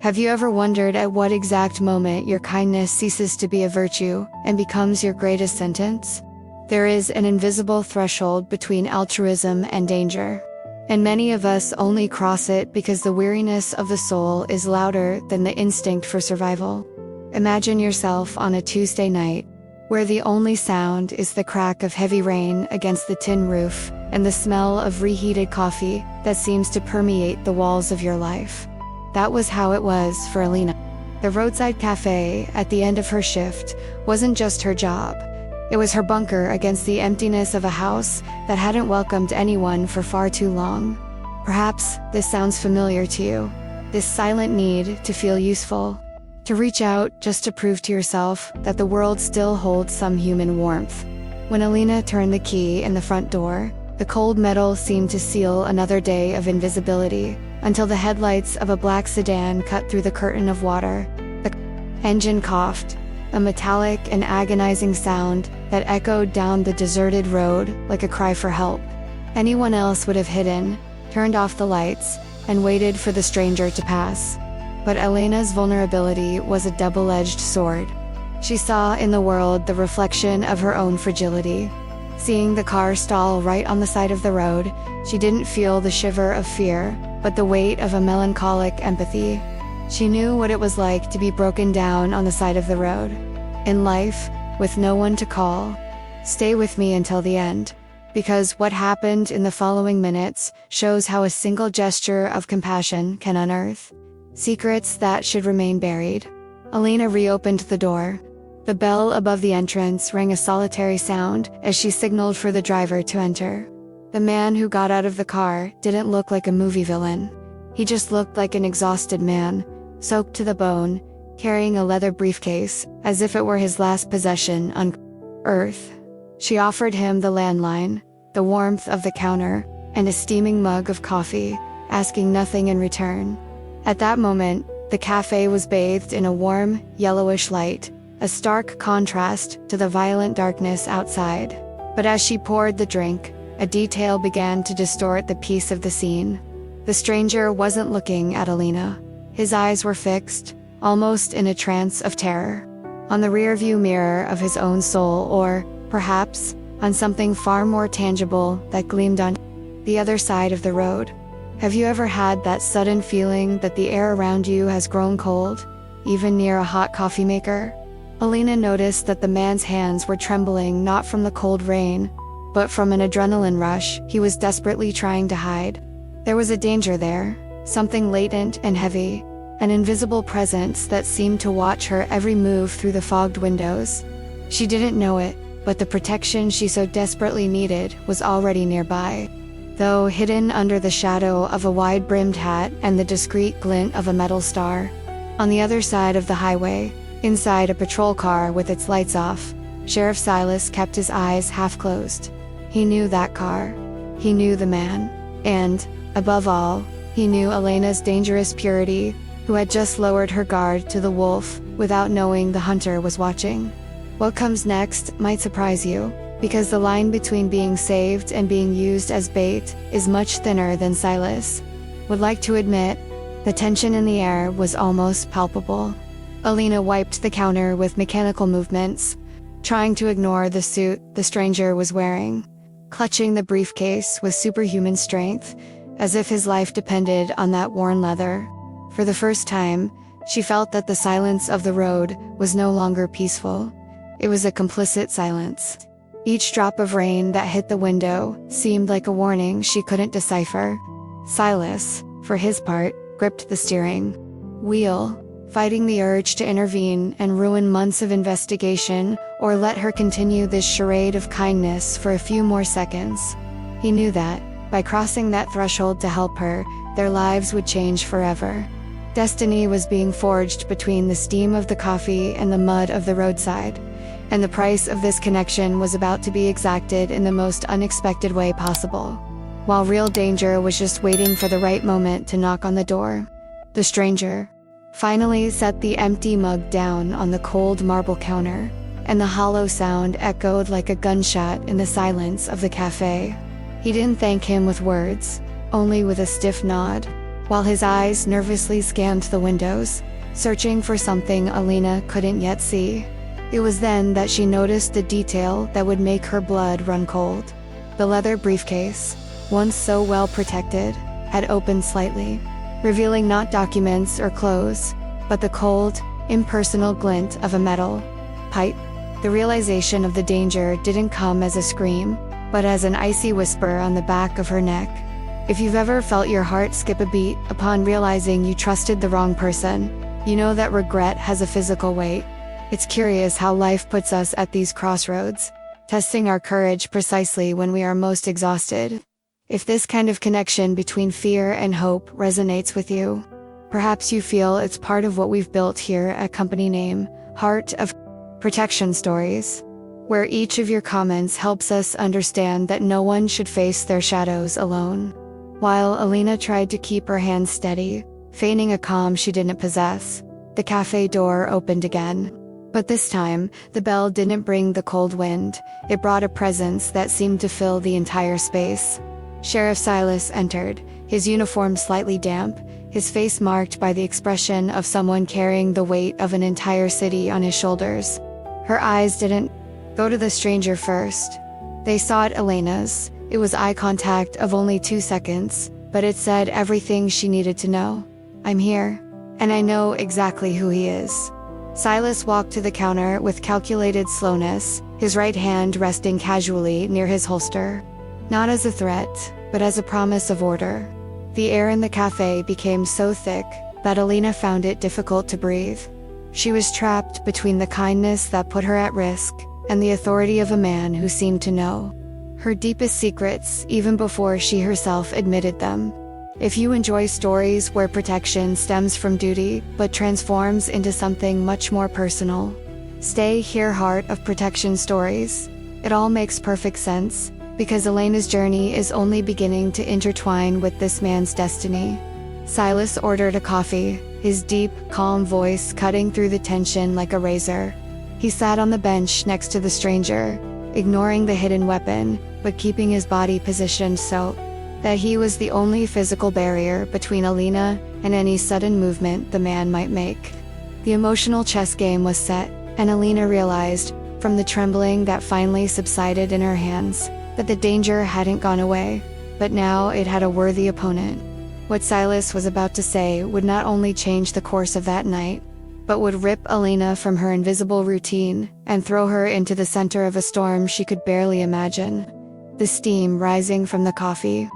Have you ever wondered at what exact moment your kindness ceases to be a virtue and becomes your greatest sentence? There is an invisible threshold between altruism and danger, and many of us only cross it because the weariness of the soul is louder than the instinct for survival. Imagine yourself on a Tuesday night, where the only sound is the crack of heavy rain against the tin roof and the smell of reheated coffee that seems to permeate the walls of your life. That was how it was for Alina. The roadside cafe at the end of her shift wasn't just her job. It was her bunker against the emptiness of a house that hadn't welcomed anyone for far too long. Perhaps this sounds familiar to you. This silent need to feel useful, to reach out just to prove to yourself that the world still holds some human warmth. When Alina turned the key in the front door, the cold metal seemed to seal another day of invisibility, until the headlights of a black sedan cut through the curtain of water. The engine coughed, a metallic and agonizing sound that echoed down the deserted road like a cry for help. Anyone else would have hidden, turned off the lights, and waited for the stranger to pass. But Elena's vulnerability was a double-edged sword. She saw in the world the reflection of her own fragility. Seeing the car stall right on the side of the road, she didn't feel the shiver of fear, but the weight of a melancholic empathy. She knew what it was like to be broken down on the side of the road. In life, with no one to call. Stay with me until the end, because what happened in the following minutes shows how a single gesture of compassion can unearth secrets that should remain buried. Alina reopened the door. The bell above the entrance rang a solitary sound as she signaled for the driver to enter. The man who got out of the car didn't look like a movie villain. He just looked like an exhausted man, soaked to the bone, carrying a leather briefcase, as if it were his last possession on Earth. She offered him the landline, the warmth of the counter, and a steaming mug of coffee, asking nothing in return. At that moment, the cafe was bathed in a warm, yellowish light, a stark contrast to the violent darkness outside. But as she poured the drink, a detail began to distort the peace of the scene. The stranger wasn't looking at Alina. His eyes were fixed, almost in a trance of terror, on the rearview mirror of his own soul, or, perhaps, on something far more tangible that gleamed on the other side of the road. Have you ever had that sudden feeling that the air around you has grown cold, even near a hot coffee maker? Alina noticed that the man's hands were trembling not from the cold rain, but from an adrenaline rush he was desperately trying to hide. There was a danger there, something latent and heavy, an invisible presence that seemed to watch her every move through the fogged windows. She didn't know it, but the protection she so desperately needed was already nearby, though hidden under the shadow of a wide-brimmed hat and the discreet glint of a metal star. On the other side of the highway, inside a patrol car with its lights off, Sheriff Silas kept his eyes half-closed. He knew that car. He knew the man. And, above all, he knew Elena's dangerous purity, who had just lowered her guard to the wolf without knowing the hunter was watching. What comes next might surprise you, because the line between being saved and being used as bait is much thinner than Silas would like to admit. The tension in the air was almost palpable. Alina wiped the counter with mechanical movements, trying to ignore the suit the stranger was wearing, clutching the briefcase with superhuman strength, as if his life depended on that worn leather. For the first time, she felt that the silence of the road was no longer peaceful. It was a complicit silence. Each drop of rain that hit the window seemed like a warning she couldn't decipher. Silas, for his part, gripped the steering wheel, fighting the urge to intervene and ruin months of investigation, or let her continue this charade of kindness for a few more seconds. He knew that, by crossing that threshold to help her, their lives would change forever. Destiny was being forged between the steam of the coffee and the mud of the roadside, and the price of this connection was about to be exacted in the most unexpected way possible. While real danger was just waiting for the right moment to knock on the door, the stranger finally set the empty mug down on the cold marble counter, and the hollow sound echoed like a gunshot in the silence of the cafe. He didn't thank him with words, only with a stiff nod. while his eyes nervously scanned the windows, searching for something Alina couldn't yet see. It was then that she noticed the detail that would make her blood run cold. The leather briefcase, once so well protected, had opened slightly, revealing not documents or clothes, but the cold, impersonal glint of a metal pipe. The realization of the danger didn't come as a scream, but as an icy whisper on the back of her neck. If you've ever felt your heart skip a beat upon realizing you trusted the wrong person, you know that regret has a physical weight. It's curious how life puts us at these crossroads, testing our courage precisely when we are most exhausted. If this kind of connection between fear and hope resonates with you, perhaps you feel it's part of what we've built here at company name, Heart of Protection Stories, where each of your comments helps us understand that no one should face their shadows alone. While Alina tried to keep her hands steady, feigning a calm she didn't possess, the cafe door opened again. But this time, the bell didn't bring the cold wind, it brought a presence that seemed to fill the entire space. Sheriff Silas entered, his uniform slightly damp, his face marked by the expression of someone carrying the weight of an entire city on his shoulders. Her eyes didn't go to the stranger first. They sought Elena's. It was eye contact of only 2 seconds, but it said everything she needed to know. I'm here, and I know exactly who he is. Silas walked to the counter with calculated slowness, his right hand resting casually near his holster. Not as a threat, but as a promise of order. The air in the cafe became so thick that Alina found it difficult to breathe. She was trapped between the kindness that put her at risk and the authority of a man who seemed to know her deepest secrets even before she herself admitted them. If you enjoy stories where protection stems from duty but transforms into something much more personal, stay here. Heart of Protection Stories. It all makes perfect sense, because Elena's journey is only beginning to intertwine with this man's destiny. Silas ordered a coffee, his deep, calm voice cutting through the tension like a razor. He sat on the bench next to the stranger, ignoring the hidden weapon, but keeping his body positioned so that he was the only physical barrier between Alina and any sudden movement the man might make. The emotional chess game was set, and Alina realized, from the trembling that finally subsided in her hands, that the danger hadn't gone away, but now it had a worthy opponent. What Silas was about to say would not only change the course of that night, but would rip Alina from her invisible routine and throw her into the center of a storm she could barely imagine. The steam rising from the coffee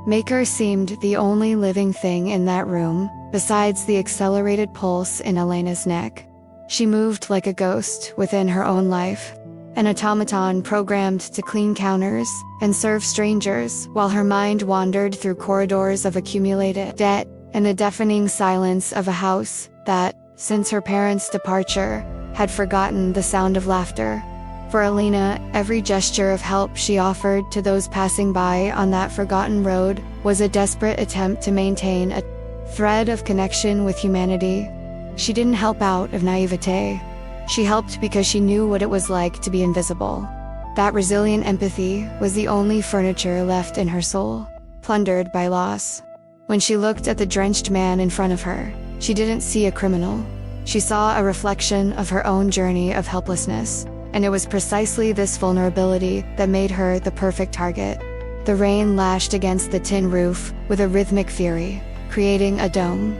maker seemed the only living thing in that room, besides the accelerated pulse in Elena's neck. She moved like a ghost within her own life, an automaton programmed to clean counters and serve strangers, while her mind wandered through corridors of accumulated debt and the deafening silence of a house that, since her parents' departure, had forgotten the sound of laughter. For Alina, every gesture of help she offered to those passing by on that forgotten road was a desperate attempt to maintain a thread of connection with humanity. She didn't help out of naivete. She helped because she knew what it was like to be invisible. That resilient empathy was the only furniture left in her soul, plundered by loss. When she looked at the drenched man in front of her, she didn't see a criminal. She saw a reflection of her own journey of helplessness. And it was precisely this vulnerability that made her the perfect target. The rain lashed against the tin roof with a rhythmic fury, creating a dome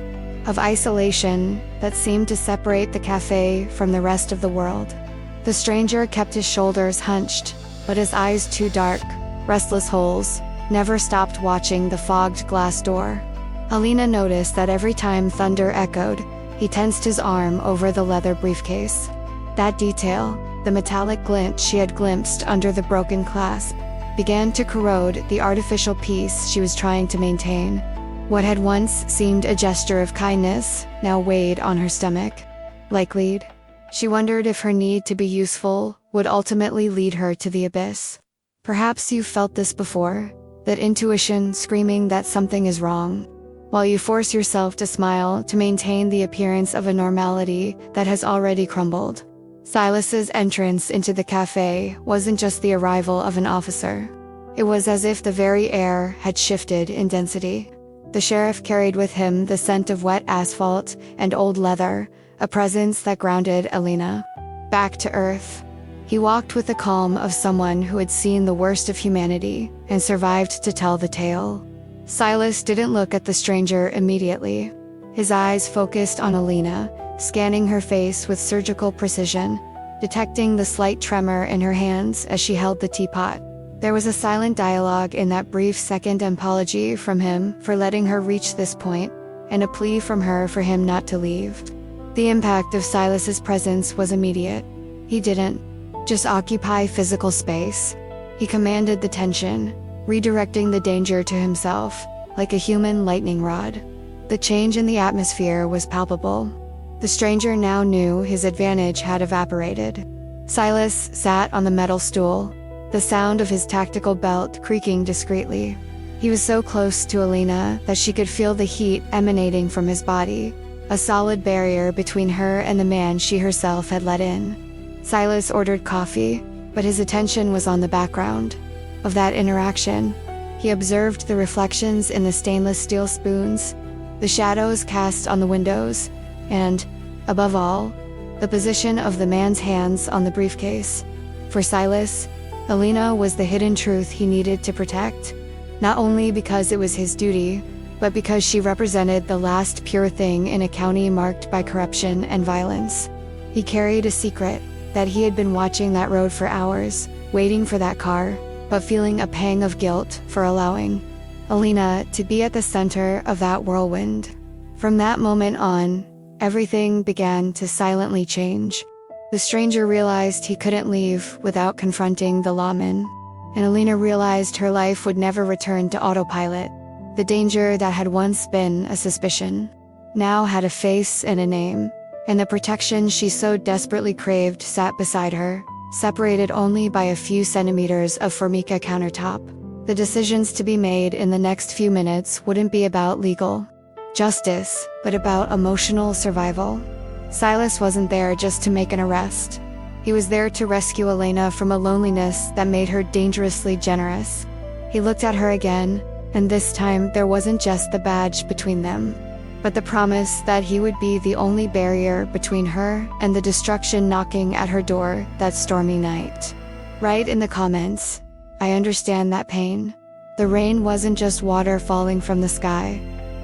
of isolation that seemed to separate the cafe from the rest of the world. The stranger kept his shoulders hunched, but his eyes, too dark, restless holes, never stopped watching the fogged glass door. Alina noticed that every time thunder echoed, he tensed his arm over the leather briefcase. That detail, the metallic glint she had glimpsed under the broken clasp, began to corrode the artificial peace she was trying to maintain. What had once seemed a gesture of kindness now weighed on her stomach. Like lead, she wondered if her need to be useful would ultimately lead her to the abyss. Perhaps you've felt this before, that intuition screaming that something is wrong, while you force yourself to smile to maintain the appearance of a normality that has already crumbled. Silas's entrance into the cafe wasn't just the arrival of an officer. It was as if the very air had shifted in density. The sheriff carried with him the scent of wet asphalt and old leather, a presence that grounded Alina back to earth. He walked with the calm of someone who had seen the worst of humanity and survived to tell the tale. Silas didn't look at the stranger immediately. His eyes focused on Alina, scanning her face with surgical precision, detecting the slight tremor in her hands as she held the teapot. There was a silent dialogue in that brief second, an apology from him for letting her reach this point, and a plea from her for him not to leave. The impact of Silas's presence was immediate. He didn't just occupy physical space. He commanded the tension, redirecting the danger to himself, like a human lightning rod. The change in the atmosphere was palpable. The stranger now knew his advantage had evaporated. Silas sat on the metal stool, the sound of his tactical belt creaking discreetly. He was so close to Alina that she could feel the heat emanating from his body, a solid barrier between her and the man she herself had let in. Silas ordered coffee, but his attention was on the background of that interaction. He observed the reflections in the stainless steel spoons, the shadows cast on the windows, and, above all, the position of the man's hands on the briefcase. For Silas, Alina was the hidden truth he needed to protect, not only because it was his duty, but because she represented the last pure thing in a county marked by corruption and violence. He carried a secret, that he had been watching that road for hours, waiting for that car, but feeling a pang of guilt for allowing Alina to be at the center of that whirlwind. From that moment on, everything began to silently change. The stranger realized he couldn't leave without confronting the lawman, and Alina realized her life would never return to autopilot. The danger that had once been a suspicion now had a face and a name, and the protection she so desperately craved sat beside her, separated only by a few centimeters of formica countertop. The decisions to be made in the next few minutes wouldn't be about legal justice, but about emotional survival. Silas wasn't there just to make an arrest. He was there to rescue Elena from a loneliness that made her dangerously generous. He looked at her again, and this time there wasn't just the badge between them, but the promise that he would be the only barrier between her and the destruction knocking at her door that stormy night. Write in the comments, I understand that pain. The rain wasn't just water falling from the sky.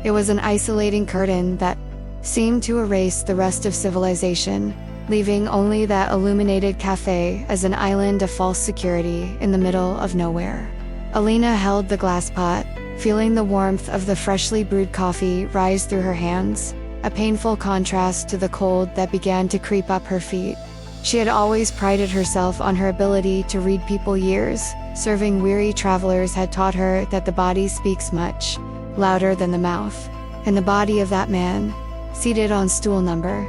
It was an isolating curtain that seemed to erase the rest of civilization, leaving only that illuminated cafe as an island of false security in the middle of nowhere. Alina held the glass pot, feeling the warmth of the freshly brewed coffee rise through her hands, a painful contrast to the cold that began to creep up her feet. She had always prided herself on her ability to read people. Years serving weary travelers had taught her that the body speaks much louder than the mouth, and the body of that man, seated on stool number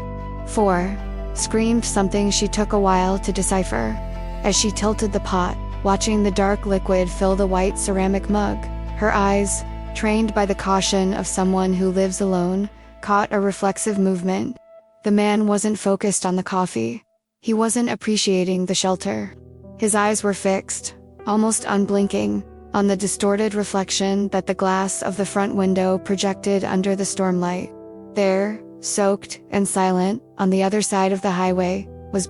4, screamed something she took a while to decipher. As she tilted the pot, watching the dark liquid fill the white ceramic mug, her eyes, trained by the caution of someone who lives alone, caught a reflexive movement. The man wasn't focused on the coffee. He wasn't appreciating the shelter. His eyes were fixed, almost unblinking, on the distorted reflection that the glass of the front window projected under the stormlight. There, soaked and silent, on the other side of the highway, was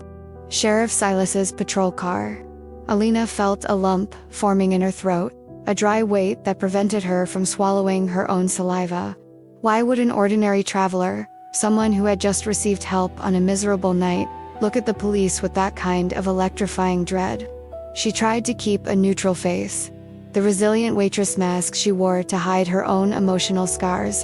Sheriff Silas's patrol car. Alina felt a lump forming in her throat, a dry weight that prevented her from swallowing her own saliva. Why would an ordinary traveler, someone who had just received help on a miserable night, look at the police with that kind of electrifying dread? She tried to keep a neutral face, the resilient waitress mask she wore to hide her own emotional scars.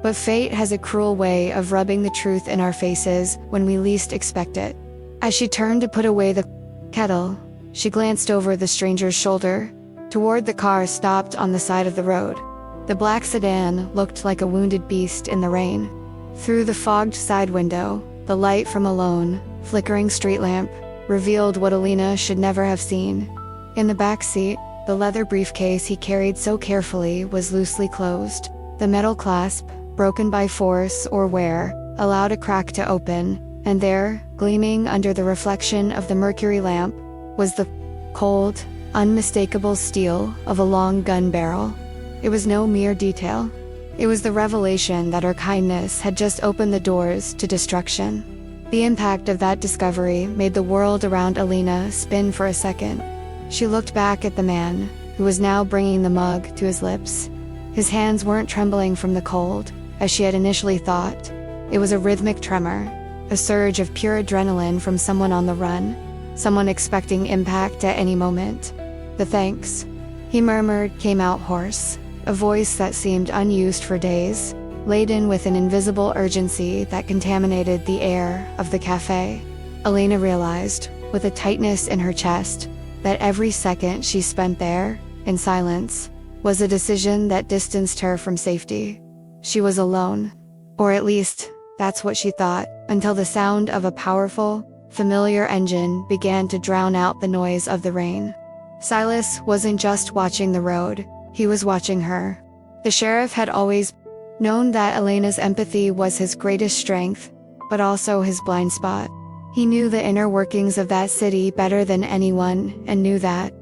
But fate has a cruel way of rubbing the truth in our faces when we least expect it. As she turned to put away the kettle, she glanced over the stranger's shoulder, toward the car stopped on the side of the road. The black sedan looked like a wounded beast in the rain. Through the fogged side window, the light from a lone, flickering street lamp revealed what Alina should never have seen. In the back seat, the leather briefcase he carried so carefully was loosely closed. The metal clasp, broken by force or wear, allowed a crack to open, and there, gleaming under the reflection of the mercury lamp, was the cold, unmistakable steel of a long gun barrel. It was no mere detail. It was the revelation that her kindness had just opened the doors to destruction. The impact of that discovery made the world around Alina spin for a second. She looked back at the man, who was now bringing the mug to his lips. His hands weren't trembling from the cold, as she had initially thought. It was a rhythmic tremor, a surge of pure adrenaline from someone on the run, someone expecting impact at any moment. "The thanks," he murmured, came out hoarse, a voice that seemed unused for days, laden with an invisible urgency that contaminated the air of the cafe. Alina realized, with a tightness in her chest, that every second she spent there, in silence, was a decision that distanced her from safety. She was alone. Or at least, that's what she thought, until the sound of a powerful, familiar engine began to drown out the noise of the rain. Silas wasn't just watching the road, he was watching her. The sheriff had always known that Elena's empathy was his greatest strength, but also his blind spot. He knew the inner workings of that city better than anyone, and knew that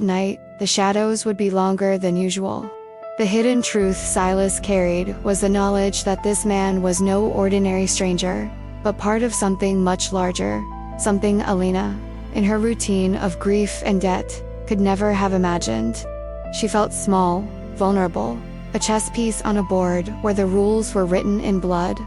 night, the shadows would be longer than usual. The hidden truth Silas carried was the knowledge that this man was no ordinary stranger, but part of something much larger, something Alina, in her routine of grief and debt, could never have imagined. She felt small, vulnerable, a chess piece on a board where the rules were written in blood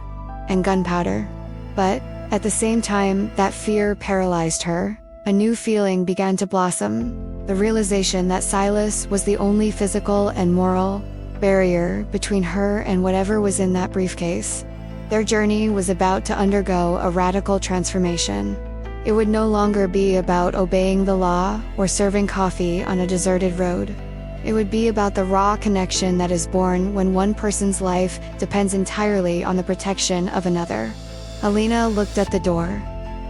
and gunpowder. But, at the same time that fear paralyzed her, a new feeling began to blossom, the realization that Silas was the only physical and moral barrier between her and whatever was in that briefcase. Their journey was about to undergo a radical transformation. It would no longer be about obeying the law or serving coffee on a deserted road. It would be about the raw connection that is born when one person's life depends entirely on the protection of another. Alina looked at the door,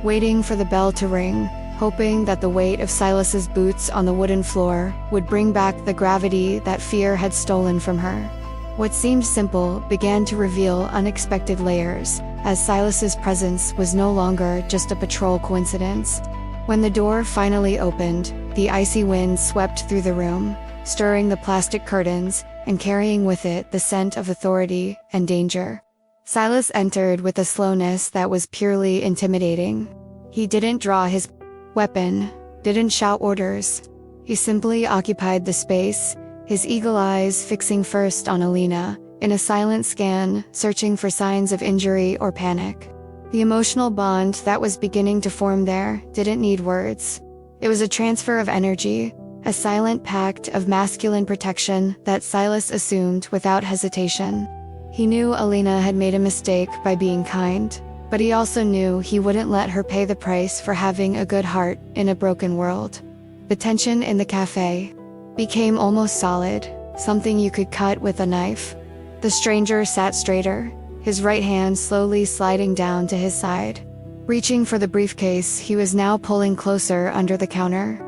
waiting for the bell to ring, hoping that the weight of Silas's boots on the wooden floor would bring back the gravity that fear had stolen from her. What seemed simple began to reveal unexpected layers, as Silas's presence was no longer just a patrol coincidence. When the door finally opened, the icy wind swept through the room, stirring the plastic curtains and carrying with it the scent of authority and danger. Silas entered with a slowness that was purely intimidating. He didn't draw his weapon, didn't shout orders. He simply occupied the space, his eagle eyes fixing first on Alina, in a silent scan, searching for signs of injury or panic. The emotional bond that was beginning to form there didn't need words. It was a transfer of energy, a silent pact of masculine protection that Silas assumed without hesitation. He knew Alina had made a mistake by being kind, but he also knew he wouldn't let her pay the price for having a good heart in a broken world. The tension in the cafe became almost solid, something you could cut with a knife. The stranger sat straighter, his right hand slowly sliding down to his side. Reaching for the briefcase, he was now pulling closer under the counter.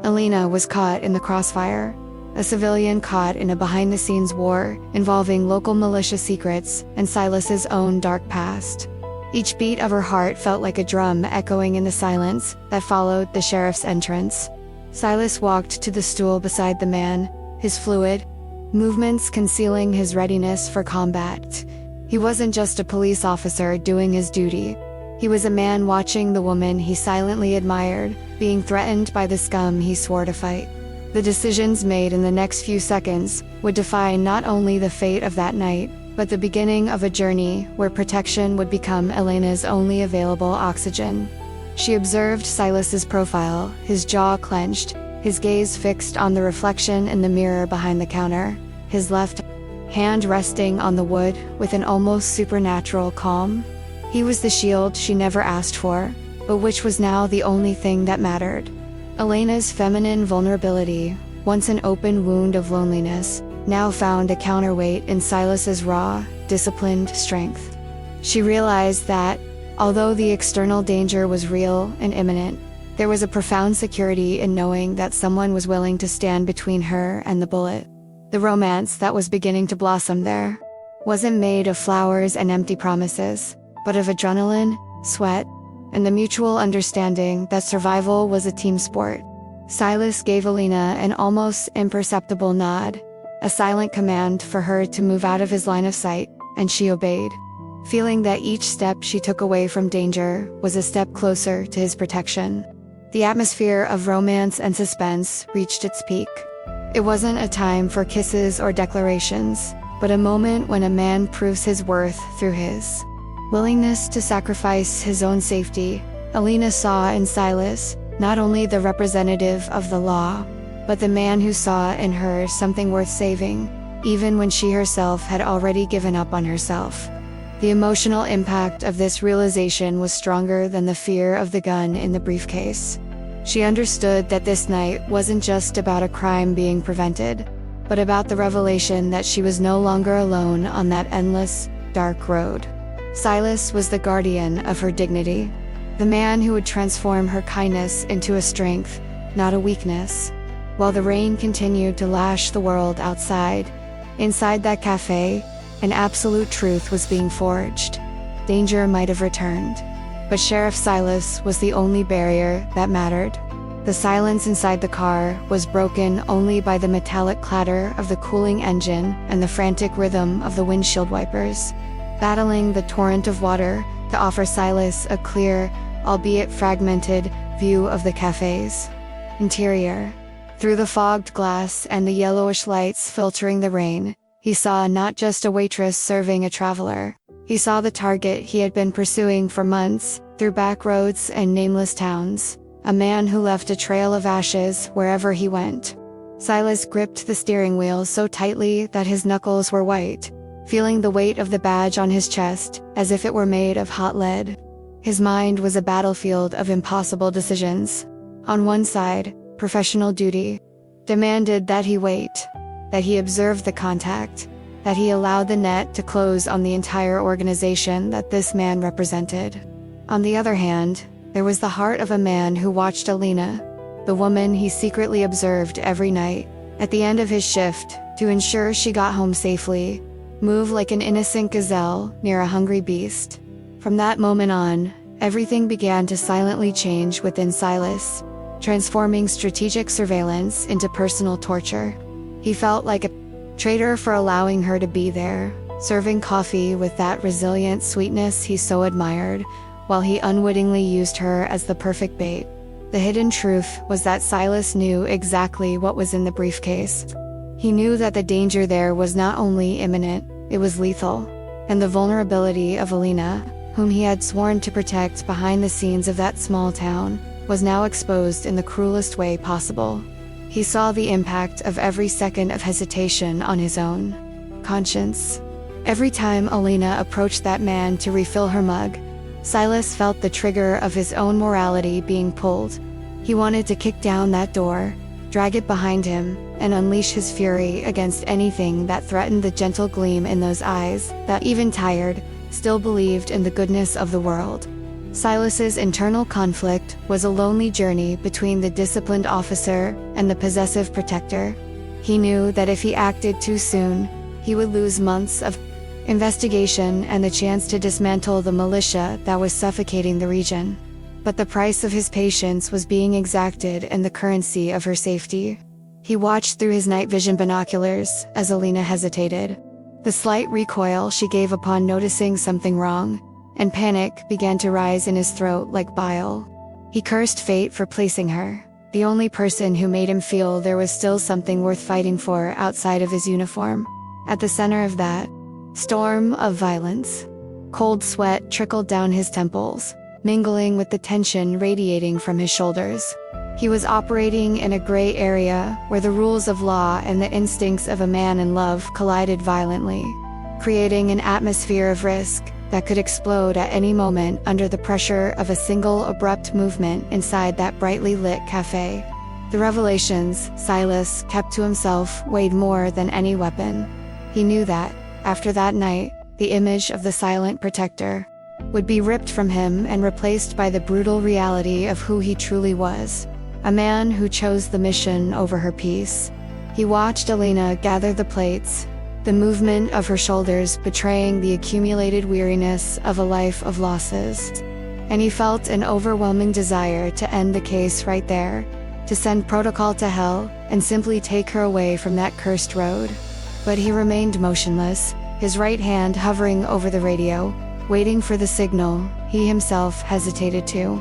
Alina was caught in the crossfire, a civilian caught in a behind-the-scenes war involving local militia secrets and Silas's own dark past. Each beat of her heart felt like a drum echoing in the silence that followed the sheriff's entrance. Silas walked to the stool beside the man, his fluid movements concealing his readiness for combat. He wasn't just a police officer doing his duty. He was a man watching the woman he silently admired, being threatened by the scum he swore to fight. The decisions made in the next few seconds would define not only the fate of that night, but the beginning of a journey where protection would become Elena's only available oxygen. She observed Silas's profile, his jaw clenched, his gaze fixed on the reflection in the mirror behind the counter, his left hand resting on the wood with an almost supernatural calm. He was the shield she never asked for, but which was now the only thing that mattered. Elena's feminine vulnerability, once an open wound of loneliness, now found a counterweight in Silas's raw, disciplined strength. She realized that, although the external danger was real and imminent, there was a profound security in knowing that someone was willing to stand between her and the bullet. The romance that was beginning to blossom there wasn't made of flowers and empty promises, but of adrenaline, sweat, and the mutual understanding that survival was a team sport. Silas gave Alina an almost imperceptible nod, a silent command for her to move out of his line of sight, and she obeyed, feeling that each step she took away from danger was a step closer to his protection. The atmosphere of romance and suspense reached its peak. It wasn't a time for kisses or declarations, but a moment when a man proves his worth through his willingness to sacrifice his own safety. Alina saw in Silas not only the representative of the law, but the man who saw in her something worth saving, even when she herself had already given up on herself. The emotional impact of this realization was stronger than the fear of the gun in the briefcase. She understood that this night wasn't just about a crime being prevented, but about the revelation that she was no longer alone on that endless, dark road. Silas was the guardian of her dignity, the man who would transform her kindness into a strength, not a weakness. While the rain continued to lash the world outside, inside that cafe, an absolute truth was being forged. Danger might have returned, but Sheriff Silas was the only barrier that mattered. The silence inside the car was broken only by the metallic clatter of the cooling engine and the frantic rhythm of the windshield wipers, battling the torrent of water to offer Silas a clear, albeit fragmented, view of the cafe's interior. Through the fogged glass and the yellowish lights filtering the rain, he saw not just a waitress serving a traveler. He saw the target he had been pursuing for months, through back roads and nameless towns, a man who left a trail of ashes wherever he went. Silas gripped the steering wheel so tightly that his knuckles were white, feeling the weight of the badge on his chest as if it were made of hot lead. His mind was a battlefield of impossible decisions. On one side, professional duty demanded that he wait, that he observe the contact, that he allowed the net to close on the entire organization that this man represented. On the other hand, there was the heart of a man who watched Alina, the woman he secretly observed every night, at the end of his shift, to ensure she got home safely, move like an innocent gazelle near a hungry beast. From that moment on, everything began to silently change within Silas, transforming strategic surveillance into personal torture. He felt like a traitor for allowing her to be there, serving coffee with that resilient sweetness he so admired, while he unwittingly used her as the perfect bait. The hidden truth was that Silas knew exactly what was in the briefcase. He knew that the danger there was not only imminent, it was lethal, and the vulnerability of Alina, whom he had sworn to protect behind the scenes of that small town, was now exposed in the cruelest way possible. He saw the impact of every second of hesitation on his own conscience. Every time Alina approached that man to refill her mug, Silas felt the trigger of his own morality being pulled. He wanted to kick down that door, drag it behind him, and unleash his fury against anything that threatened the gentle gleam in those eyes that, even tired, still believed in the goodness of the world. Silas's internal conflict was a lonely journey between the disciplined officer and the possessive protector. He knew that if he acted too soon, he would lose months of investigation and the chance to dismantle the militia that was suffocating the region. But the price of his patience was being exacted in the currency of her safety. He watched through his night vision binoculars as Alina hesitated. The slight recoil she gave upon noticing something wrong, and panic began to rise in his throat like bile. He cursed fate for placing her, the only person who made him feel there was still something worth fighting for outside of his uniform, at the center of that storm of violence. Cold sweat trickled down his temples, mingling with the tension radiating from his shoulders. He was operating in a gray area where the rules of law and the instincts of a man in love collided violently, creating an atmosphere of risk that could explode at any moment under the pressure of a single abrupt movement inside that brightly lit cafe. The revelations Silas kept to himself weighed more than any weapon. He knew that, after that night, the image of the silent protector would be ripped from him and replaced by the brutal reality of who he truly was, a man who chose the mission over her peace. He watched Alina gather the plates, the movement of her shoulders betraying the accumulated weariness of a life of losses. And he felt an overwhelming desire to end the case right there, to send protocol to hell, and simply take her away from that cursed road. But he remained motionless, his right hand hovering over the radio, waiting for the signal he himself hesitated to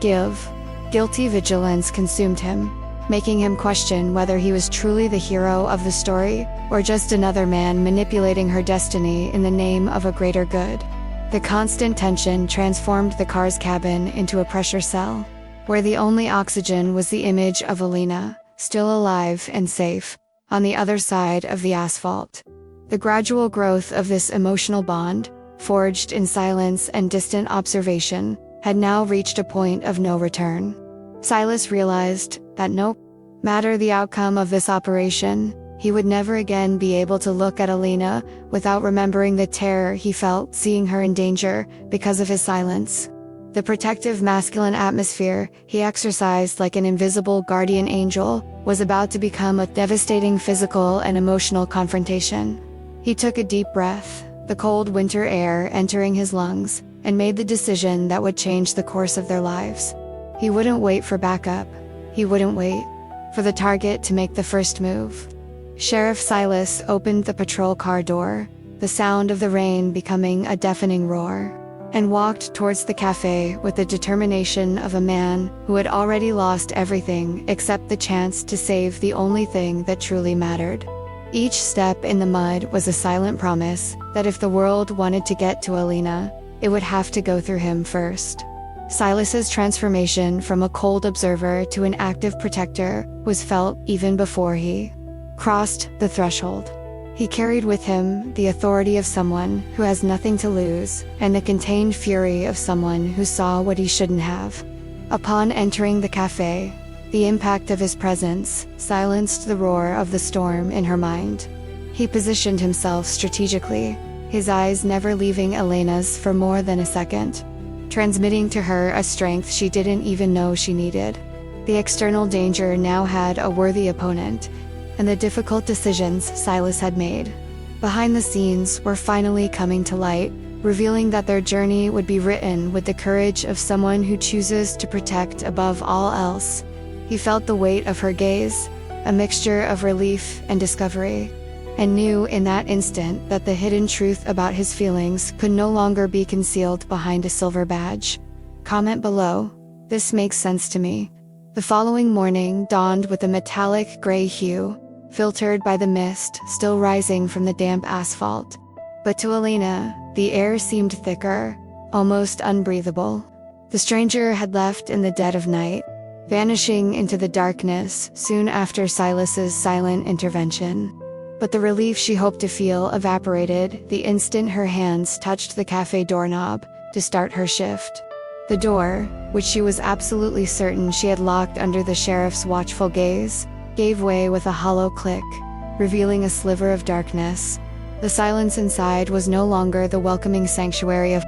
give. Guilty vigilance consumed him, making him question whether he was truly the hero of the story, or just another man manipulating her destiny in the name of a greater good. The constant tension transformed the car's cabin into a pressure cell, where the only oxygen was the image of Alina, still alive and safe, on the other side of the asphalt. The gradual growth of this emotional bond, forged in silence and distant observation, had now reached a point of no return. Silas realized that no matter the outcome of this operation, he would never again be able to look at Alina without remembering the terror he felt seeing her in danger because of his silence. The protective masculine atmosphere he exercised like an invisible guardian angel was about to become a devastating physical and emotional confrontation. He took a deep breath, the cold winter air entering his lungs, and made the decision that would change the course of their lives. He wouldn't wait for backup. He wouldn't wait for the target to make the first move. Sheriff Silas opened the patrol car door, the sound of the rain becoming a deafening roar, and walked towards the cafe with the determination of a man who had already lost everything except the chance to save the only thing that truly mattered. Each step in the mud was a silent promise that if the world wanted to get to Alina, it would have to go through him first. Silas's transformation from a cold observer to an active protector was felt even before he crossed the threshold. He carried with him the authority of someone who has nothing to lose, and the contained fury of someone who saw what he shouldn't have. Upon entering the cafe, the impact of his presence silenced the roar of the storm in her mind. He positioned himself strategically, his eyes never leaving Elena's for more than a second, transmitting to her a strength she didn't even know she needed. The external danger now had a worthy opponent, and the difficult decisions Silas had made behind the scenes were finally coming to light, revealing that their journey would be written with the courage of someone who chooses to protect above all else. He felt the weight of her gaze, a mixture of relief and discovery, and knew in that instant that the hidden truth about his feelings could no longer be concealed behind a silver badge. Comment below. This makes sense to me. The following morning dawned with a metallic gray hue, filtered by the mist still rising from the damp asphalt. But to Alina, the air seemed thicker, almost unbreathable. The stranger had left in the dead of night, vanishing into the darkness soon after Silas's silent intervention. But the relief she hoped to feel evaporated the instant her hands touched the cafe doorknob to start her shift. The door, which she was absolutely certain she had locked under the sheriff's watchful gaze, gave way with a hollow click, revealing a sliver of darkness. The silence inside was no longer the welcoming sanctuary of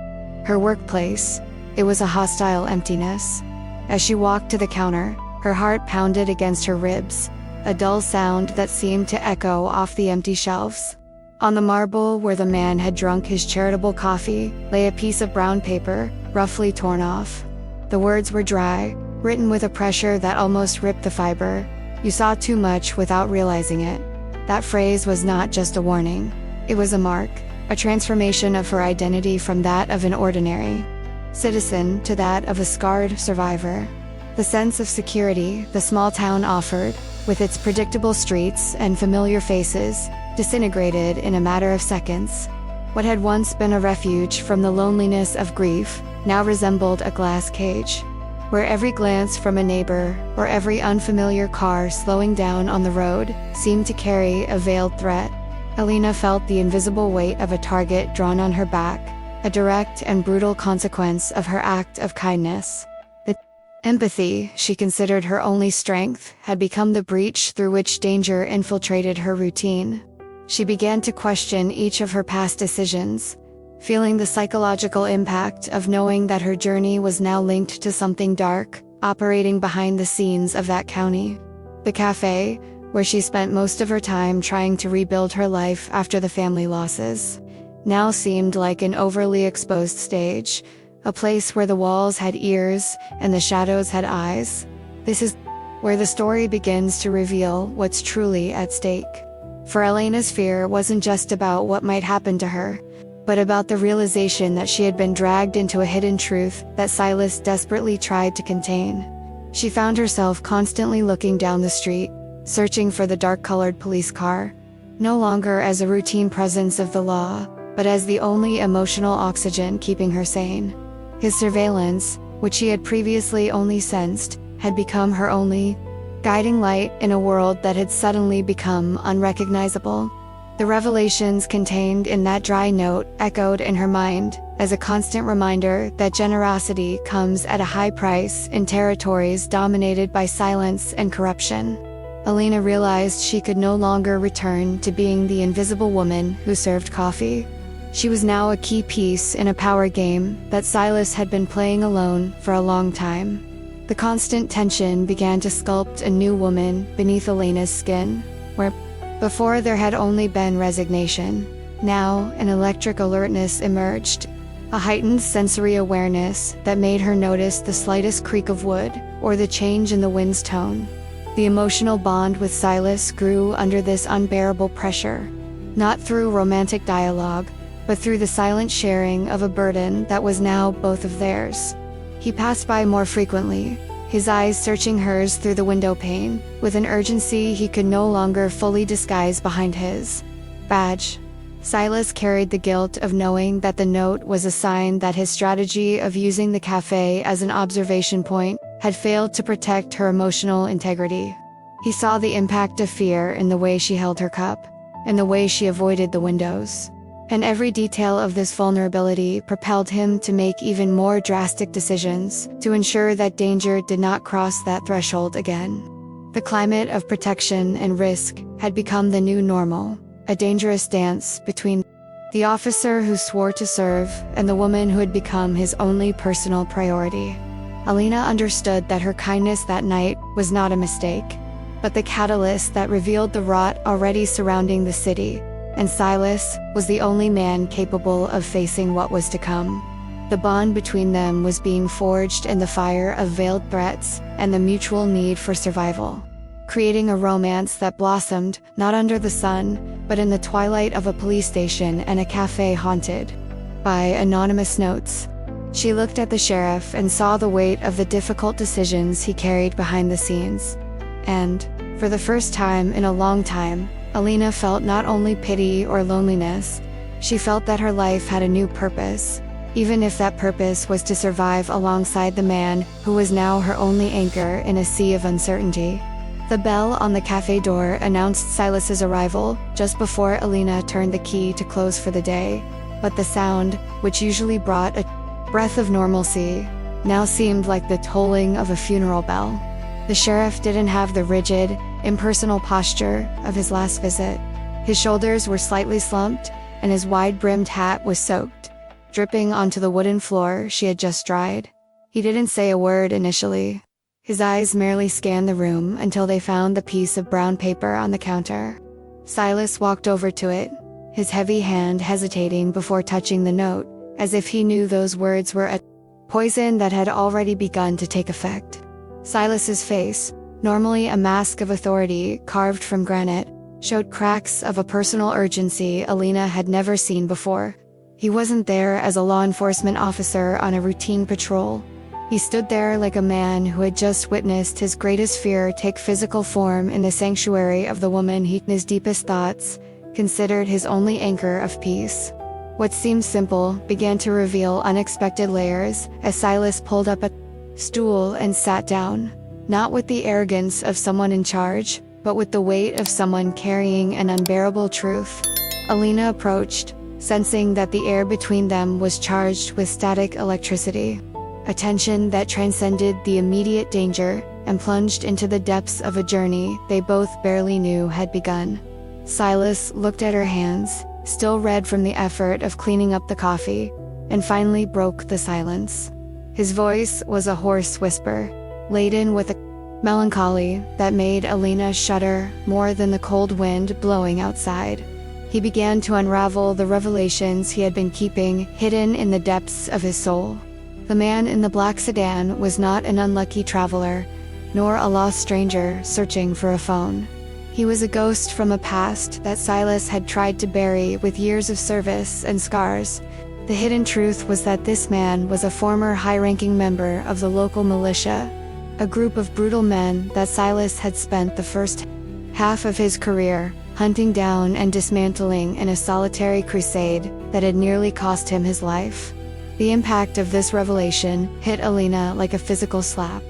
her workplace. It was a hostile emptiness. As she walked to the counter, her heart pounded against her ribs, a dull sound that seemed to echo off the empty shelves. On the marble where the man had drunk his charitable coffee lay a piece of brown paper, roughly torn off. The words were dry, written with a pressure that almost ripped the fiber. "You saw too much without realizing it." That phrase was not just a warning. It was a mark, a transformation of her identity from that of an ordinary citizen to that of a scarred survivor. The sense of security the small town offered, with its predictable streets and familiar faces, disintegrated in a matter of seconds. What had once been a refuge from the loneliness of grief now resembled a glass cage, where every glance from a neighbor or every unfamiliar car slowing down on the road seemed to carry a veiled threat. Alina felt the invisible weight of a target drawn on her back, a direct and brutal consequence of her act of kindness. The empathy she considered her only strength had become the breach through which danger infiltrated her routine. She began to question each of her past decisions, feeling the psychological impact of knowing that her journey was now linked to something dark, operating behind the scenes of that county. The cafe, where she spent most of her time trying to rebuild her life after the family losses, now seemed like an overly exposed stage, a place where the walls had ears and the shadows had eyes. This is where the story begins to reveal what's truly at stake. For Elena's fear wasn't just about what might happen to her, but about the realization that she had been dragged into a hidden truth that Silas desperately tried to contain. She found herself constantly looking down the street, searching for the dark-colored police car, no longer as a routine presence of the law, but as the only emotional oxygen keeping her sane. His surveillance, which she had previously only sensed, had become her only guiding light in a world that had suddenly become unrecognizable. The revelations contained in that dry note echoed in her mind as a constant reminder that generosity comes at a high price in territories dominated by silence and corruption. Elena realized she could no longer return to being the invisible woman who served coffee. She was now a key piece in a power game that Silas had been playing alone for a long time. The constant tension began to sculpt a new woman beneath Elena's skin, where before there had only been resignation. Now an electric alertness emerged, a heightened sensory awareness that made her notice the slightest creak of wood or the change in the wind's tone. The emotional bond with Silas grew under this unbearable pressure, not through romantic dialogue, but through the silent sharing of a burden that was now both of theirs. He passed by more frequently, his eyes searching hers through the window pane, with an urgency he could no longer fully disguise behind his badge. Silas carried the guilt of knowing that the note was a sign that his strategy of using the cafe as an observation point had failed to protect her emotional integrity. He saw the impact of fear in the way she held her cup, in the way she avoided the windows. And every detail of this vulnerability propelled him to make even more drastic decisions to ensure that danger did not cross that threshold again. The climate of protection and risk had become the new normal, a dangerous dance between the officer who swore to serve and the woman who had become his only personal priority. Elena understood that her kindness that night was not a mistake, but the catalyst that revealed the rot already surrounding the city, and Silas was the only man capable of facing what was to come. The bond between them was being forged in the fire of veiled threats and the mutual need for survival, creating a romance that blossomed not under the sun, but in the twilight of a police station and a cafe haunted by anonymous notes. She looked at the sheriff and saw the weight of the difficult decisions he carried behind the scenes. And, for the first time in a long time, Elena felt not only pity or loneliness, she felt that her life had a new purpose, even if that purpose was to survive alongside the man who was now her only anchor in a sea of uncertainty. The bell on the cafe door announced Silas's arrival just before Elena turned the key to close for the day, but the sound, which usually brought a breath of normalcy, now seemed like the tolling of a funeral bell. The sheriff didn't have the rigid, impersonal posture of his last visit. His shoulders were slightly slumped, and his wide-brimmed hat was soaked, dripping onto the wooden floor she had just dried. He didn't say a word initially. His eyes merely scanned the room until they found the piece of brown paper on the counter. Silas walked over to it, his heavy hand hesitating before touching the note, as if he knew those words were a poison that had already begun to take effect. Silas's face, normally a mask of authority carved from granite, showed cracks of a personal urgency Elena had never seen before. He wasn't there as a law enforcement officer on a routine patrol. He stood there like a man who had just witnessed his greatest fear take physical form in the sanctuary of the woman he, in his deepest thoughts, considered his only anchor of peace. What seemed simple began to reveal unexpected layers as Silas pulled up a stool and sat down, not with the arrogance of someone in charge, but with the weight of someone carrying an unbearable truth. Elena approached, sensing that the air between them was charged with static electricity, a tension that transcended the immediate danger and plunged into the depths of a journey they both barely knew had begun. Silas looked at her hands, still red from the effort of cleaning up the coffee, and finally broke the silence. His voice was a hoarse whisper, laden with a melancholy that made Elena shudder more than the cold wind blowing outside. He began to unravel the revelations he had been keeping hidden in the depths of his soul. The man in the black sedan was not an unlucky traveler, nor a lost stranger searching for a phone. He was a ghost from a past that Silas had tried to bury with years of service and scars. The hidden truth was that this man was a former high-ranking member of the local militia, a group of brutal men that Silas had spent the first half of his career hunting down and dismantling in a solitary crusade that had nearly cost him his life. The impact of this revelation hit Alina like a physical slap.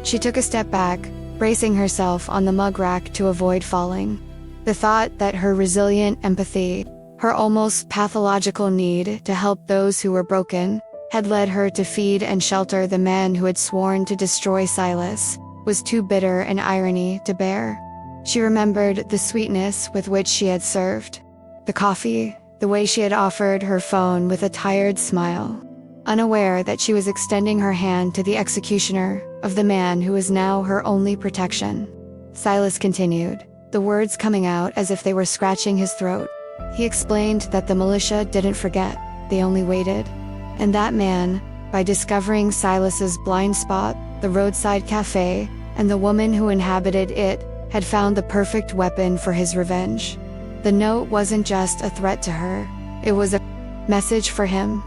She took a step back, bracing herself on the mug rack to avoid falling. The thought that her resilient empathy, her almost pathological need to help those who were broken, had led her to feed and shelter the man who had sworn to destroy Silas, was too bitter an irony to bear. She remembered the sweetness with which she had served, the coffee, the way she had offered her phone with a tired smile, unaware that she was extending her hand to the executioner of the man who was now her only protection. Silas continued, the words coming out as if they were scratching his throat. He explained that the militia didn't forget, they only waited. And that man, by discovering Silas's blind spot, the roadside cafe, and the woman who inhabited it, had found the perfect weapon for his revenge. The note wasn't just a threat to her, it was a message for him.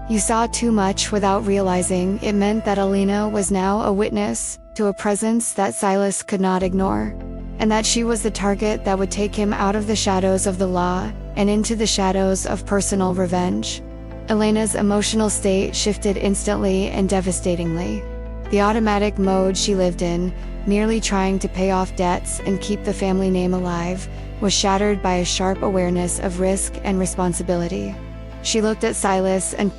You saw too much without realizing it meant that Alina was now a witness to a presence that Silas could not ignore, and that she was the target that would take him out of the shadows of the law and into the shadows of personal revenge. Elena's emotional state shifted instantly and devastatingly. The automatic mode she lived in, merely trying to pay off debts and keep the family name alive, was shattered by a sharp awareness of risk and responsibility. She looked at Silas and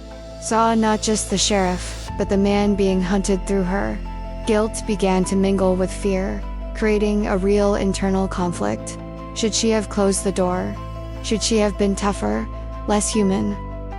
saw not just the sheriff, but the man being hunted through her. Guilt began to mingle with fear, creating a real internal conflict. Should she have closed the door? Should she have been tougher, less human?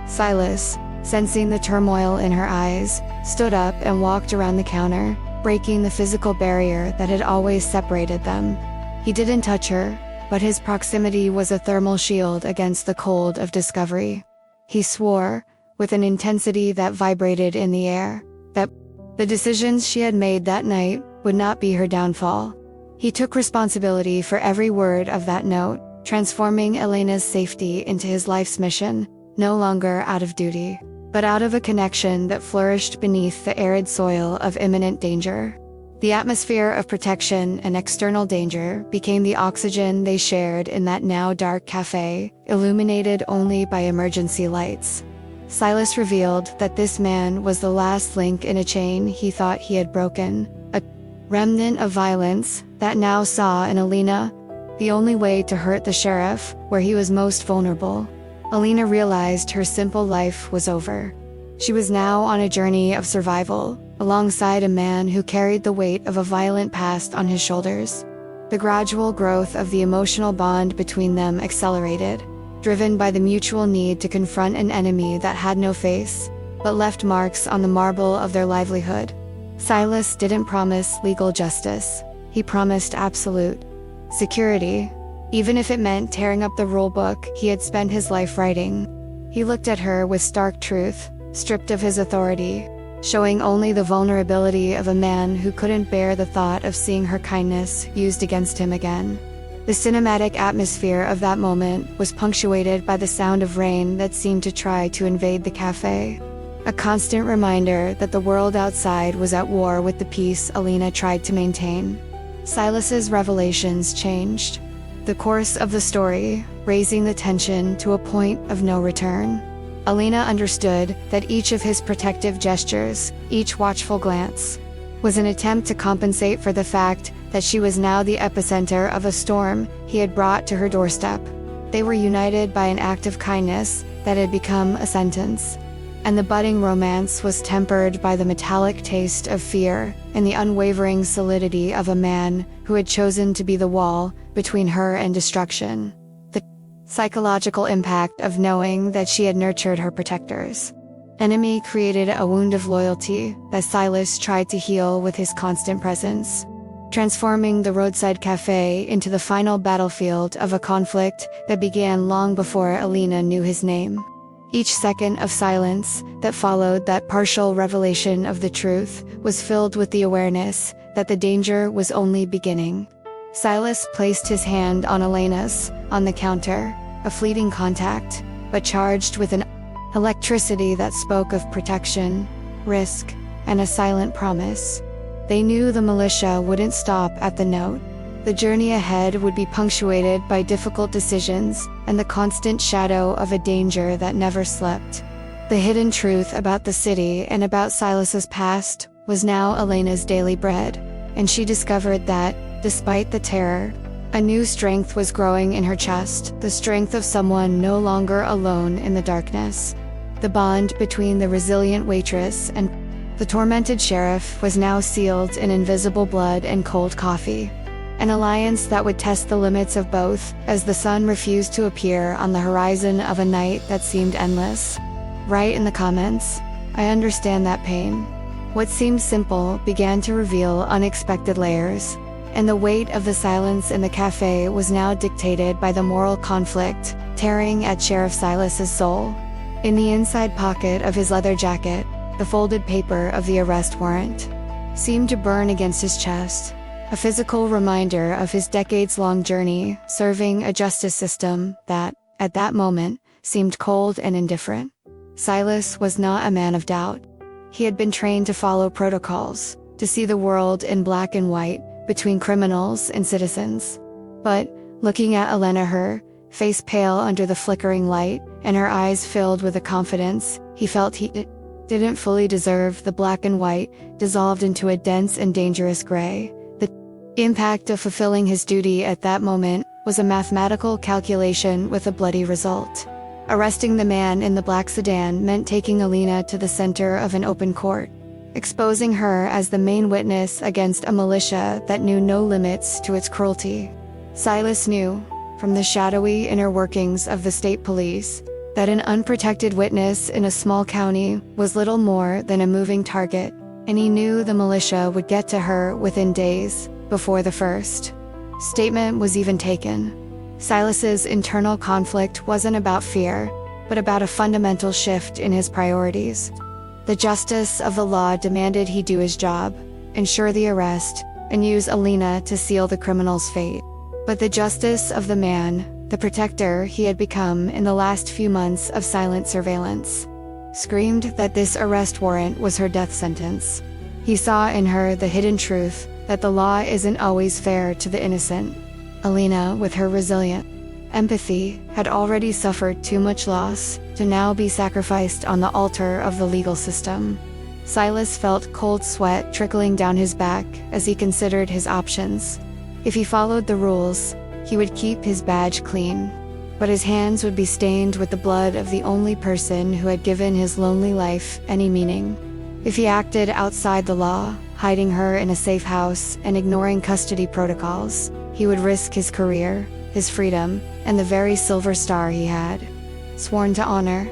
Silas, sensing the turmoil in her eyes, stood up and walked around the counter, breaking the physical barrier that had always separated them. He didn't touch her, but his proximity was a thermal shield against the cold of discovery. He swore, with an intensity that vibrated in the air, that the decisions she had made that night would not be her downfall. He took responsibility for every word of that note, transforming Elena's safety into his life's mission, no longer out of duty, but out of a connection that flourished beneath the arid soil of imminent danger. The atmosphere of protection and external danger became the oxygen they shared in that now dark cafe, illuminated only by emergency lights. Silas revealed that this man was the last link in a chain he thought he had broken, a remnant of violence that now saw in Alina the only way to hurt the sheriff where he was most vulnerable. Alina realized her simple life was over. She was now on a journey of survival, alongside a man who carried the weight of a violent past on his shoulders. The gradual growth of the emotional bond between them accelerated, driven by the mutual need to confront an enemy that had no face, but left marks on the marble of their livelihood. Silas didn't promise legal justice. He promised absolute security, even if it meant tearing up the rulebook he had spent his life writing. He looked at her with stark truth, stripped of his authority, showing only the vulnerability of a man who couldn't bear the thought of seeing her kindness used against him again. The cinematic atmosphere of that moment was punctuated by the sound of rain that seemed to try to invade the cafe, a constant reminder that the world outside was at war with the peace Alina tried to maintain. Silas's revelations changed the course of the story, raising the tension to a point of no return. Alina understood that each of his protective gestures, each watchful glance, was an attempt to compensate for the fact that she was now the epicenter of a storm he had brought to her doorstep. They were united by an act of kindness that had become a sentence, and the budding romance was tempered by the metallic taste of fear and the unwavering solidity of a man who had chosen to be the wall between her and destruction. The psychological impact of knowing that she had nurtured her protectors' enemy created a wound of loyalty that Silas tried to heal with his constant presence, transforming the roadside cafe into the final battlefield of a conflict that began long before Alina knew his name. Each second of silence that followed that partial revelation of the truth was filled with the awareness that the danger was only beginning. Silas placed his hand on Elena's, on the counter, a fleeting contact, but charged with an electricity that spoke of protection, risk, and a silent promise. They knew the militia wouldn't stop at the note. The journey ahead would be punctuated by difficult decisions and the constant shadow of a danger that never slept. The hidden truth about the city and about Silas's past was now Elena's daily bread, and she discovered that, despite the terror, a new strength was growing in her chest, the strength of someone no longer alone in the darkness. The bond between the resilient waitress and the tormented sheriff was now sealed in invisible blood and cold coffee. An alliance that would test the limits of both, as the sun refused to appear on the horizon of a night that seemed endless. Write in the comments, I understand that pain. What seemed simple began to reveal unexpected layers, and the weight of the silence in the cafe was now dictated by the moral conflict, tearing at Sheriff Silas's soul. In the inside pocket of his leather jacket, the folded paper of the arrest warrant seemed to burn against his chest, a physical reminder of his decades-long journey serving a justice system that, at that moment, seemed cold and indifferent. Silas was not a man of doubt. He had been trained to follow protocols, to see the world in black and white, between criminals and citizens. But, looking at Elena, her face pale under the flickering light, and her eyes filled with a confidence he felt he didn't fully deserve, the black and white dissolved into a dense and dangerous gray. The impact of fulfilling his duty at that moment was a mathematical calculation with a bloody result. Arresting the man in the black sedan meant taking Elena to the center of an open court, exposing her as the main witness against a militia that knew no limits to its cruelty. Silas knew, from the shadowy inner workings of the state police, that an unprotected witness in a small county was little more than a moving target, and he knew the militia would get to her within days, before the first statement was even taken. Silas's internal conflict wasn't about fear, but about a fundamental shift in his priorities. The justice of the law demanded he do his job, ensure the arrest, and use Elena to seal the criminal's fate. But the justice of the man, the protector he had become in the last few months of silent surveillance, screamed that this arrest warrant was her death sentence. He saw in her the hidden truth that the law isn't always fair to the innocent. Elena, with her resilient empathy, had already suffered too much loss to now be sacrificed on the altar of the legal system. Silas felt cold sweat trickling down his back as he considered his options. If he followed the rules, he would keep his badge clean, but his hands would be stained with the blood of the only person who had given his lonely life any meaning. If he acted outside the law, hiding her in a safe house and ignoring custody protocols, he would risk his career, his freedom, and the very silver star he had sworn to honor.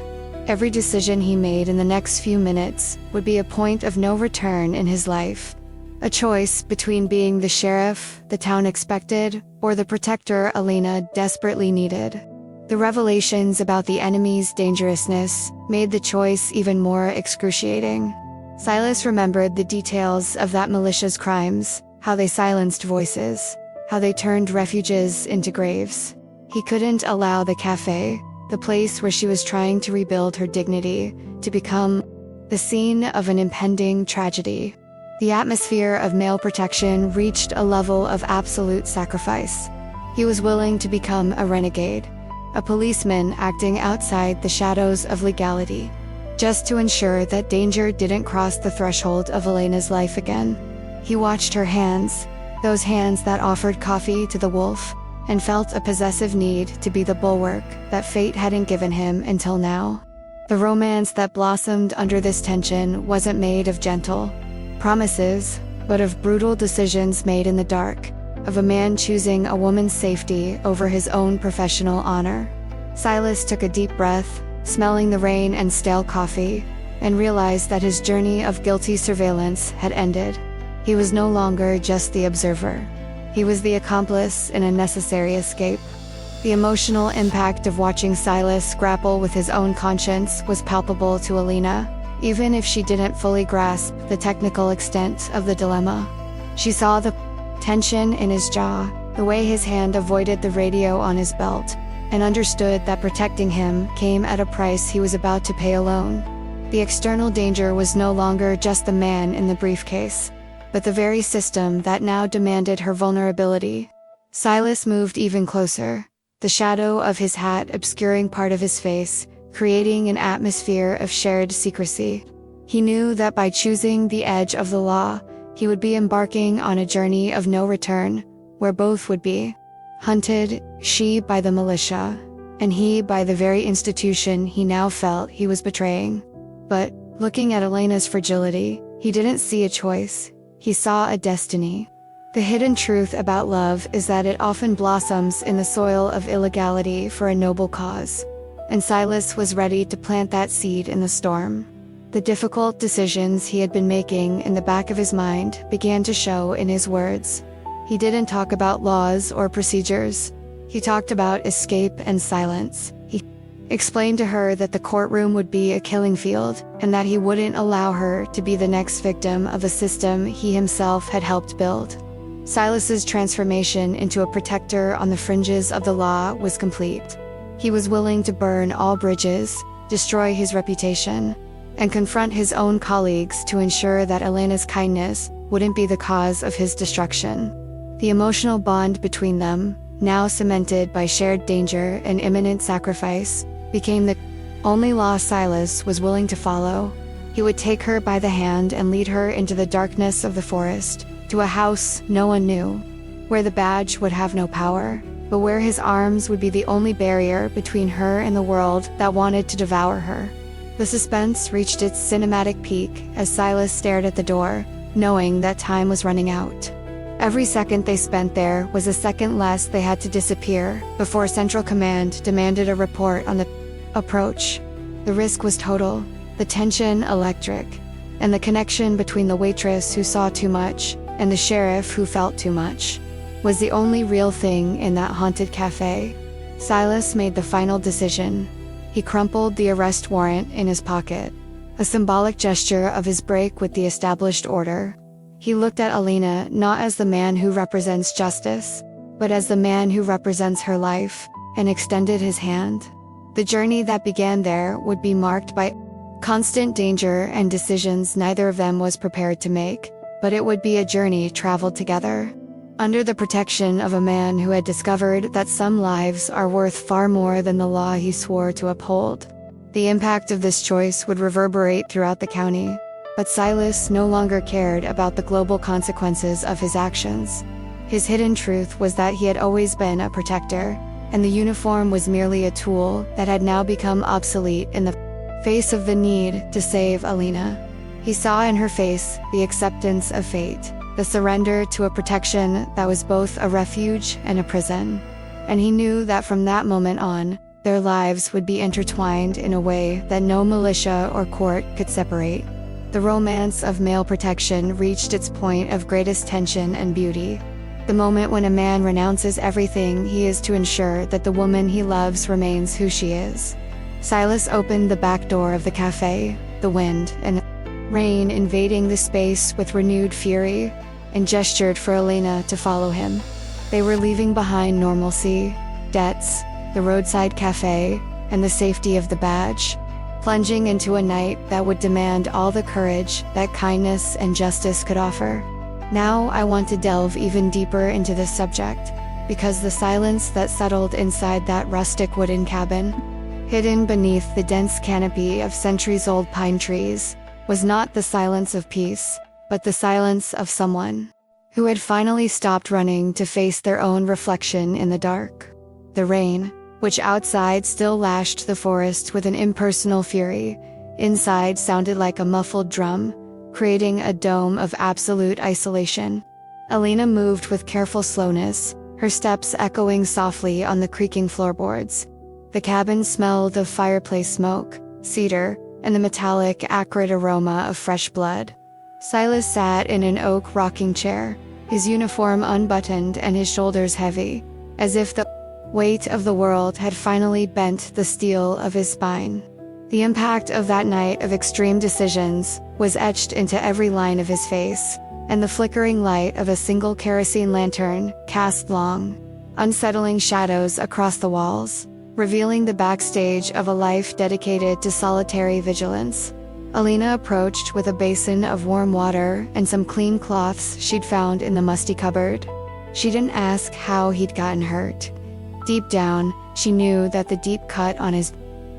Every decision he made in the next few minutes would be a point of no return in his life. A choice between being the sheriff the town expected, or the protector Elena desperately needed. The revelations about the enemy's dangerousness made the choice even more excruciating. Silas remembered the details of that militia's crimes, how they silenced voices, how they turned refuges into graves. He couldn't allow the cafe, the place where she was trying to rebuild her dignity, to become the scene of an impending tragedy. The atmosphere of male protection reached a level of absolute sacrifice. He was willing to become a renegade, a policeman acting outside the shadows of legality, just to ensure that danger didn't cross the threshold of Elena's life again. He watched her hands, those hands that offered coffee to the wolf, and felt a possessive need to be the bulwark that fate hadn't given him until now. The romance that blossomed under this tension wasn't made of gentle promises, but of brutal decisions made in the dark, of a man choosing a woman's safety over his own professional honor. Silas took a deep breath, smelling the rain and stale coffee, and realized that his journey of guilty surveillance had ended. He was no longer just the observer. He was the accomplice in a necessary escape. The emotional impact of watching Silas grapple with his own conscience was palpable to Elena, even if she didn't fully grasp the technical extent of the dilemma. She saw the tension in his jaw, the way his hand avoided the radio on his belt, and understood that protecting him came at a price he was about to pay alone. The external danger was no longer just the man in the briefcase, but the very system that now demanded her vulnerability. Silas moved even closer, the shadow of his hat obscuring part of his face, creating an atmosphere of shared secrecy. He knew that by choosing the edge of the law, he would be embarking on a journey of no return, where both would be hunted, she by the militia, and he by the very institution he now felt he was betraying. But, looking at Elena's fragility, he didn't see a choice, he saw a destiny. The hidden truth about love is that it often blossoms in the soil of illegality for a noble cause. And Silas was ready to plant that seed in the storm. The difficult decisions he had been making in the back of his mind began to show in his words. He didn't talk about laws or procedures. He talked about escape and silence. He explained to her that the courtroom would be a killing field, and that he wouldn't allow her to be the next victim of a system he himself had helped build. Silas's transformation into a protector on the fringes of the law was complete. He was willing to burn all bridges, destroy his reputation, and confront his own colleagues to ensure that Elena's kindness wouldn't be the cause of his destruction. The emotional bond between them, now cemented by shared danger and imminent sacrifice, became the only law Silas was willing to follow. He would take her by the hand and lead her into the darkness of the forest, to a house no one knew, where the badge would have no power, but where his arms would be the only barrier between her and the world that wanted to devour her. The suspense reached its cinematic peak as Silas stared at the door, knowing that time was running out. Every second they spent there was a second less they had to disappear before Central Command demanded a report on the approach. The risk was total, the tension electric, and the connection between the waitress who saw too much and the sheriff who felt too much was the only real thing in that haunted cafe. Silas made the final decision. He crumpled the arrest warrant in his pocket, a symbolic gesture of his break with the established order. He looked at Elena not as the man who represents justice, but as the man who represents her life, and extended his hand. The journey that began there would be marked by constant danger and decisions neither of them was prepared to make, but it would be a journey traveled together, under the protection of a man who had discovered that some lives are worth far more than the law he swore to uphold. The impact of this choice would reverberate throughout the county, but Silas no longer cared about the global consequences of his actions. His hidden truth was that he had always been a protector, and the uniform was merely a tool that had now become obsolete in the face of the need to save Elena. He saw in her face the acceptance of fate, the surrender to a protection that was both a refuge and a prison. And he knew that from that moment on, their lives would be intertwined in a way that no militia or court could separate. The romance of male protection reached its point of greatest tension and beauty. The moment when a man renounces everything he is to ensure that the woman he loves remains who she is. Silas opened the back door of the cafe, the wind and rain invading the space with renewed fury, and gestured for Elena to follow him. They were leaving behind normalcy, debts, the roadside cafe, and the safety of the badge, plunging into a night that would demand all the courage that kindness and justice could offer. Now I want to delve even deeper into this subject, because the silence that settled inside that rustic wooden cabin, hidden beneath the dense canopy of centuries-old pine trees, was not the silence of peace, but the silence of someone who had finally stopped running to face their own reflection in the dark. The rain, which outside still lashed the forest with an impersonal fury, inside sounded like a muffled drum, creating a dome of absolute isolation. Elena moved with careful slowness, her steps echoing softly on the creaking floorboards. The cabin smelled of fireplace smoke, cedar, and the metallic, acrid aroma of fresh blood. Silas sat in an oak rocking chair, his uniform unbuttoned and his shoulders heavy, as if the weight of the world had finally bent the steel of his spine. The impact of that night of extreme decisions was etched into every line of his face, and the flickering light of a single kerosene lantern cast long, unsettling shadows across the walls, revealing the backstage of a life dedicated to solitary vigilance. Alina approached with a basin of warm water and some clean cloths she'd found in the musty cupboard. She didn't ask how he'd gotten hurt. Deep down, she knew that the deep cut on his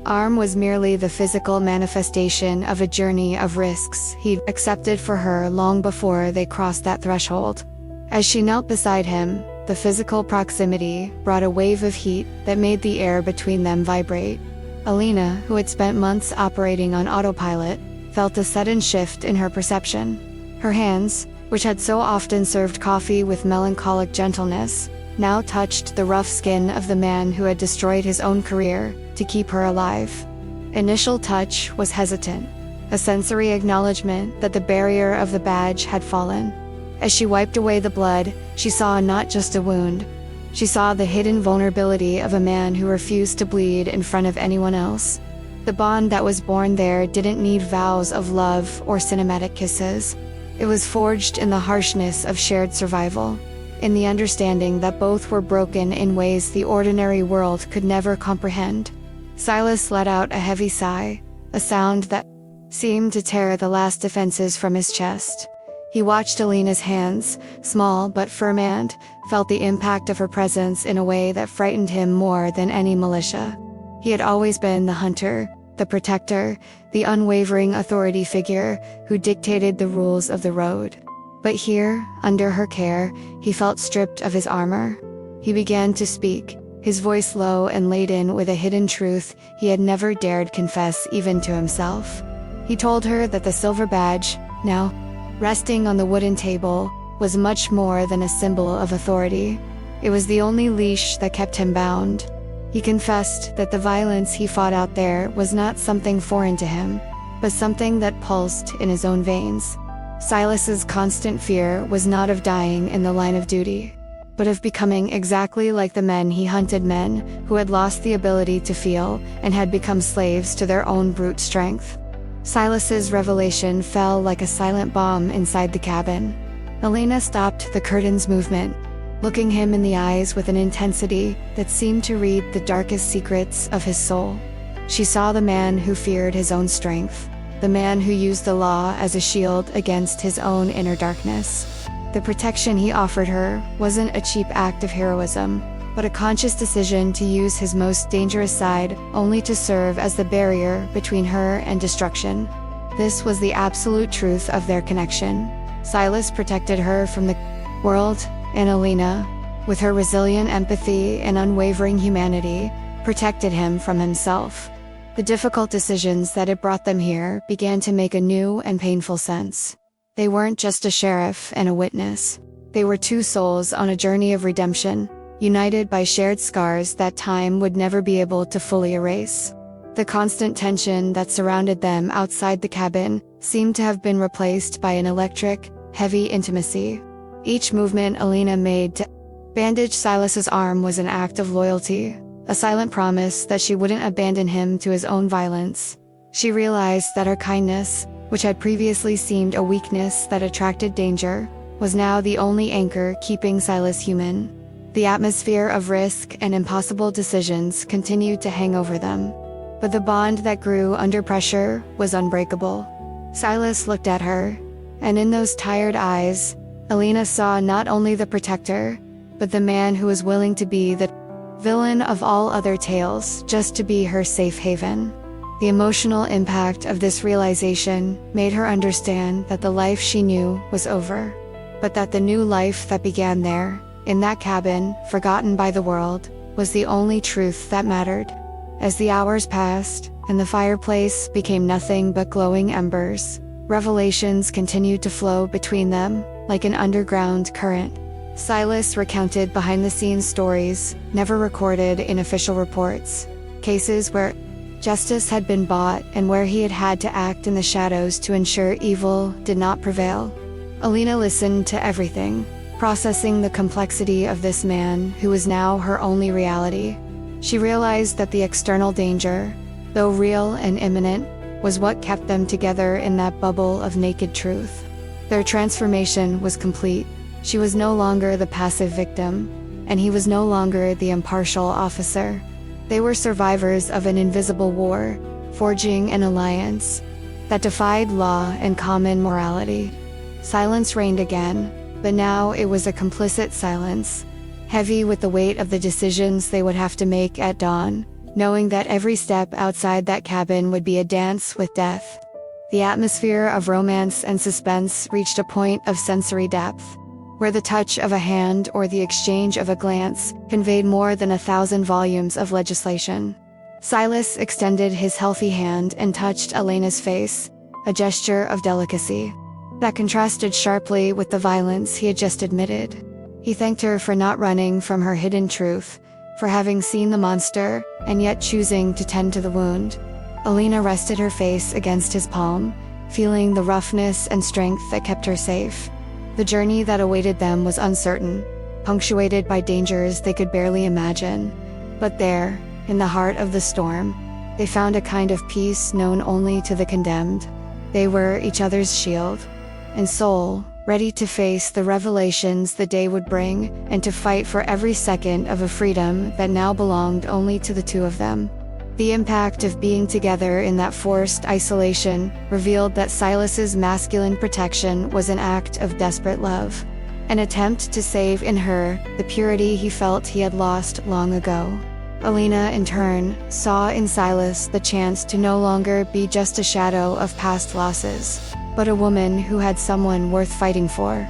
arm was merely the physical manifestation of a journey of risks he'd accepted for her long before they crossed that threshold. As she knelt beside him, the physical proximity brought a wave of heat that made the air between them vibrate. Alina, who had spent months operating on autopilot, felt a sudden shift in her perception. Her hands, which had so often served coffee with melancholic gentleness, now touched the rough skin of the man who had destroyed his own career to keep her alive. Initial touch was hesitant, a sensory acknowledgement that the barrier of the badge had fallen. As she wiped away the blood, she saw not just a wound. She saw the hidden vulnerability of a man who refused to bleed in front of anyone else. The bond that was born there didn't need vows of love or cinematic kisses. It was forged in the harshness of shared survival, in the understanding that both were broken in ways the ordinary world could never comprehend. Silas let out a heavy sigh, a sound that seemed to tear the last defenses from his chest. He watched Alina's hands, small but firm, and felt the impact of her presence in a way that frightened him more than any militia. He had always been the hunter, the protector, the unwavering authority figure who dictated the rules of the road. But here, under her care, he felt stripped of his armor. He began to speak, his voice low and laden with a hidden truth he had never dared confess even to himself. He told her that the silver badge, now resting on the wooden table, was much more than a symbol of authority. It was the only leash that kept him bound. He confessed that the violence he fought out there was not something foreign to him, but something that pulsed in his own veins. Silas's constant fear was not of dying in the line of duty, but of becoming exactly like the men he hunted, men who had lost the ability to feel and had become slaves to their own brute strength. Silas's revelation fell like a silent bomb inside the cabin. Alina stopped the curtain's movement, looking him in the eyes with an intensity that seemed to read the darkest secrets of his soul. She saw the man who feared his own strength, the man who used the law as a shield against his own inner darkness. The protection he offered her wasn't a cheap act of heroism, but a conscious decision to use his most dangerous side only to serve as the barrier between her and destruction. This was the absolute truth of their connection. Silas protected her from the world, and Alina, with her resilient empathy and unwavering humanity, protected him from himself. The difficult decisions that had brought them here began to make a new and painful sense. They weren't just a sheriff and a witness. They were two souls on a journey of redemption, united by shared scars that time would never be able to fully erase. The constant tension that surrounded them outside the cabin seemed to have been replaced by an electric, heavy intimacy. Each movement Alina made to bandage Silas's arm was an act of loyalty, a silent promise that she wouldn't abandon him to his own violence. She realized that her kindness, which had previously seemed a weakness that attracted danger, was now the only anchor keeping Silas human. The atmosphere of risk and impossible decisions continued to hang over them, but the bond that grew under pressure was unbreakable. Silas looked at her, and in those tired eyes, Alina saw not only the protector, but the man who was willing to be the villain of all other tales just to be her safe haven. The emotional impact of this realization made her understand that the life she knew was over, but that the new life that began there, in that cabin, forgotten by the world, was the only truth that mattered. As the hours passed, and the fireplace became nothing but glowing embers, revelations continued to flow between them, like an underground current. Silas recounted behind-the-scenes stories, never recorded in official reports, cases where justice had been bought and where he had to act in the shadows to ensure evil did not prevail. Alina listened to everything, processing the complexity of this man who was now her only reality. She realized that the external danger, though real and imminent, was what kept them together in that bubble of naked truth. Their transformation was complete. She was no longer the passive victim, and he was no longer the impartial officer. They were survivors of an invisible war, forging an alliance that defied law and common morality. Silence reigned again, but now it was a complicit silence, heavy with the weight of the decisions they would have to make at dawn, knowing that every step outside that cabin would be a dance with death. The atmosphere of romance and suspense reached a point of sensory depth, where the touch of a hand or the exchange of a glance conveyed more than 1,000 volumes of legislation. Silas extended his healthy hand and touched Elena's face, a gesture of delicacy that contrasted sharply with the violence he had just admitted. He thanked her for not running from her hidden truth, for having seen the monster and yet choosing to tend to the wound. Elena rested her face against his palm, feeling the roughness and strength that kept her safe. The journey that awaited them was uncertain, punctuated by dangers they could barely imagine. But there, in the heart of the storm, they found a kind of peace known only to the condemned. They were each other's shield and soul, ready to face the revelations the day would bring and to fight for every second of a freedom that now belonged only to the two of them. The impact of being together in that forced isolation revealed that Silas's masculine protection was an act of desperate love, an attempt to save in her the purity he felt he had lost long ago. Elena, in turn, saw in Silas the chance to no longer be just a shadow of past losses, but a woman who had someone worth fighting for.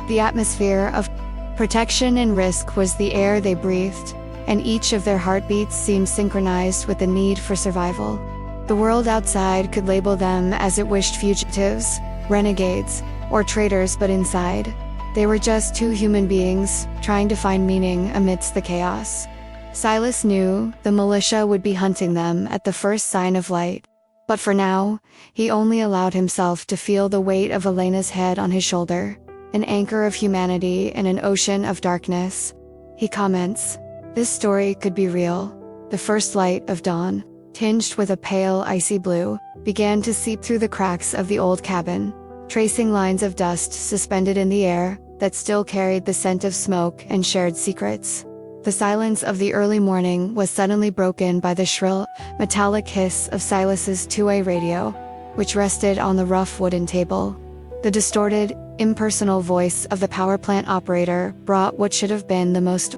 The atmosphere of protection and risk was the air they breathed, and each of their heartbeats seemed synchronized with the need for survival. The world outside could label them as it wished, fugitives, renegades, or traitors, but inside, they were just two human beings, trying to find meaning amidst the chaos. Silas knew the militia would be hunting them at the first sign of light, but for now, he only allowed himself to feel the weight of Elena's head on his shoulder, an anchor of humanity in an ocean of darkness. He comments, "This story could be real." The first light of dawn, tinged with a pale icy blue, began to seep through the cracks of the old cabin, tracing lines of dust suspended in the air that still carried the scent of smoke and shared secrets. The silence of the early morning was suddenly broken by the shrill, metallic hiss of Silas's two-way radio, which rested on the rough wooden table. The distorted, impersonal voice of the power plant operator brought what should have been the most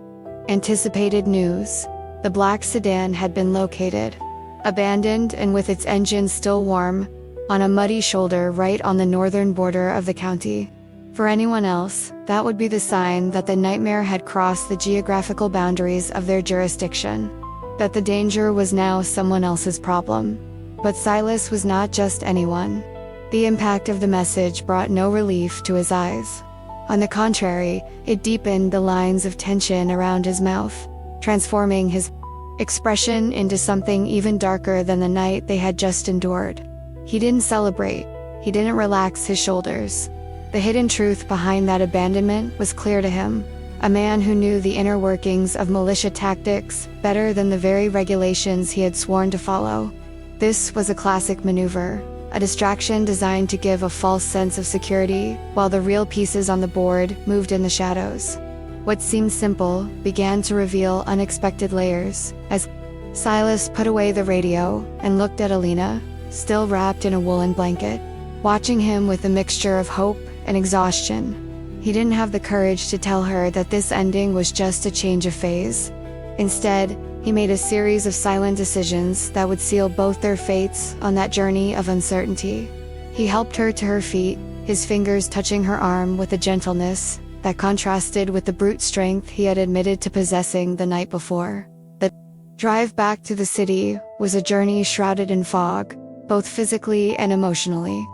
anticipated news. The black sedan had been located, abandoned and with its engine still warm, on a muddy shoulder right on the northern border of the county. For anyone else, that would be the sign that the nightmare had crossed the geographical boundaries of their jurisdiction, that the danger was now someone else's problem. But Silas was not just anyone. The impact of the message brought no relief to his eyes. On the contrary, it deepened the lines of tension around his mouth, transforming his expression into something even darker than the night they had just endured. He didn't celebrate. He didn't relax his shoulders. The hidden truth behind that abandonment was clear to him. A man who knew the inner workings of militia tactics better than the very regulations he had sworn to follow. This was a classic maneuver, a distraction designed to give a false sense of security, while the real pieces on the board moved in the shadows. What seemed simple began to reveal unexpected layers, as Silas put away the radio and looked at Elena, still wrapped in a woolen blanket, watching him with a mixture of hope and exhaustion. He didn't have the courage to tell her that this ending was just a change of phase. Instead, he made a series of silent decisions that would seal both their fates on that journey of uncertainty. He helped her to her feet, his fingers touching her arm with a gentleness that contrasted with the brute strength he had admitted to possessing the night before. The drive back to the city was a journey shrouded in fog, both physically and emotionally.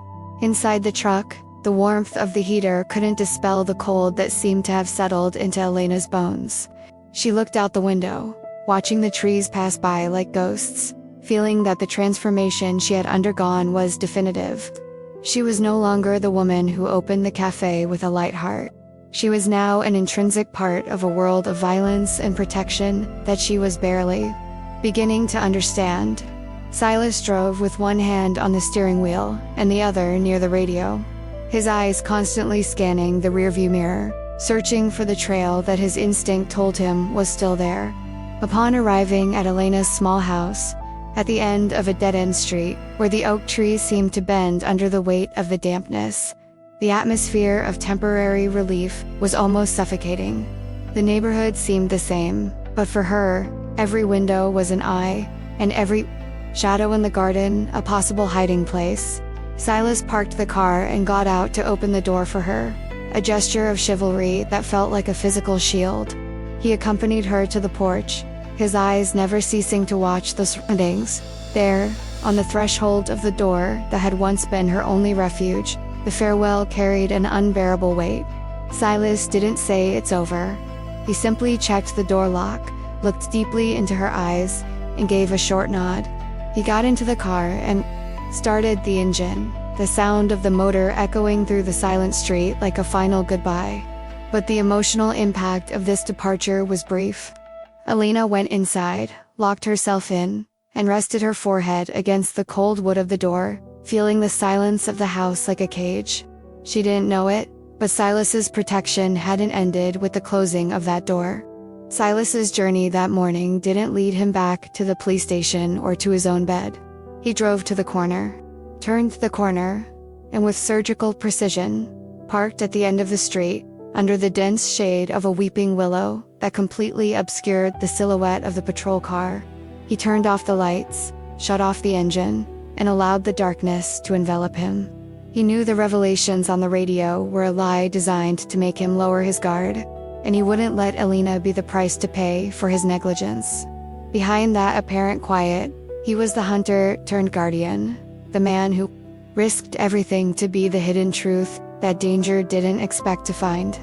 Inside the truck, the warmth of the heater couldn't dispel the cold that seemed to have settled into Elena's bones. She looked out the window, watching the trees pass by like ghosts, feeling that the transformation she had undergone was definitive. She was no longer the woman who opened the cafe with a light heart. She was now an intrinsic part of a world of violence and protection that she was barely beginning to understand. Silas drove with one hand on the steering wheel and the other near the radio. his eyes constantly scanning the rearview mirror, searching for the trail that his instinct told him was still there. Upon arriving at Elena's small house, at the end of a dead-end street, where the oak trees seemed to bend under the weight of the dampness, the atmosphere of temporary relief was almost suffocating. The neighborhood seemed the same, but for her, every window was an eye, and every shadow in the garden a possible hiding place. Silas parked the car and got out to open the door for her, a gesture of chivalry that felt like a physical shield. He accompanied her to the porch, his eyes never ceasing to watch the surroundings. There, on the threshold of the door that had once been her only refuge, the farewell carried an unbearable weight. Silas didn't say it's over. He simply checked the door lock, looked deeply into her eyes, and gave a short nod. He got into the car and started the engine, the sound of the motor echoing through the silent street like a final goodbye. But the emotional impact of this departure was brief. Elena went inside, locked herself in, and rested her forehead against the cold wood of the door, feeling the silence of the house like a cage. She didn't know it, but Silas's protection hadn't ended with the closing of that door. Silas's journey that morning didn't lead him back to the police station or to his own bed. He drove to the corner, turned the corner, and with surgical precision, parked at the end of the street, under the dense shade of a weeping willow that completely obscured the silhouette of the patrol car. He turned off the lights, shut off the engine, and allowed the darkness to envelop him. He knew the revelations on the radio were a lie designed to make him lower his guard, and he wouldn't let Elena be the price to pay for his negligence. Behind that apparent quiet, he was the hunter turned guardian, the man who risked everything to be the hidden truth that danger didn't expect to find.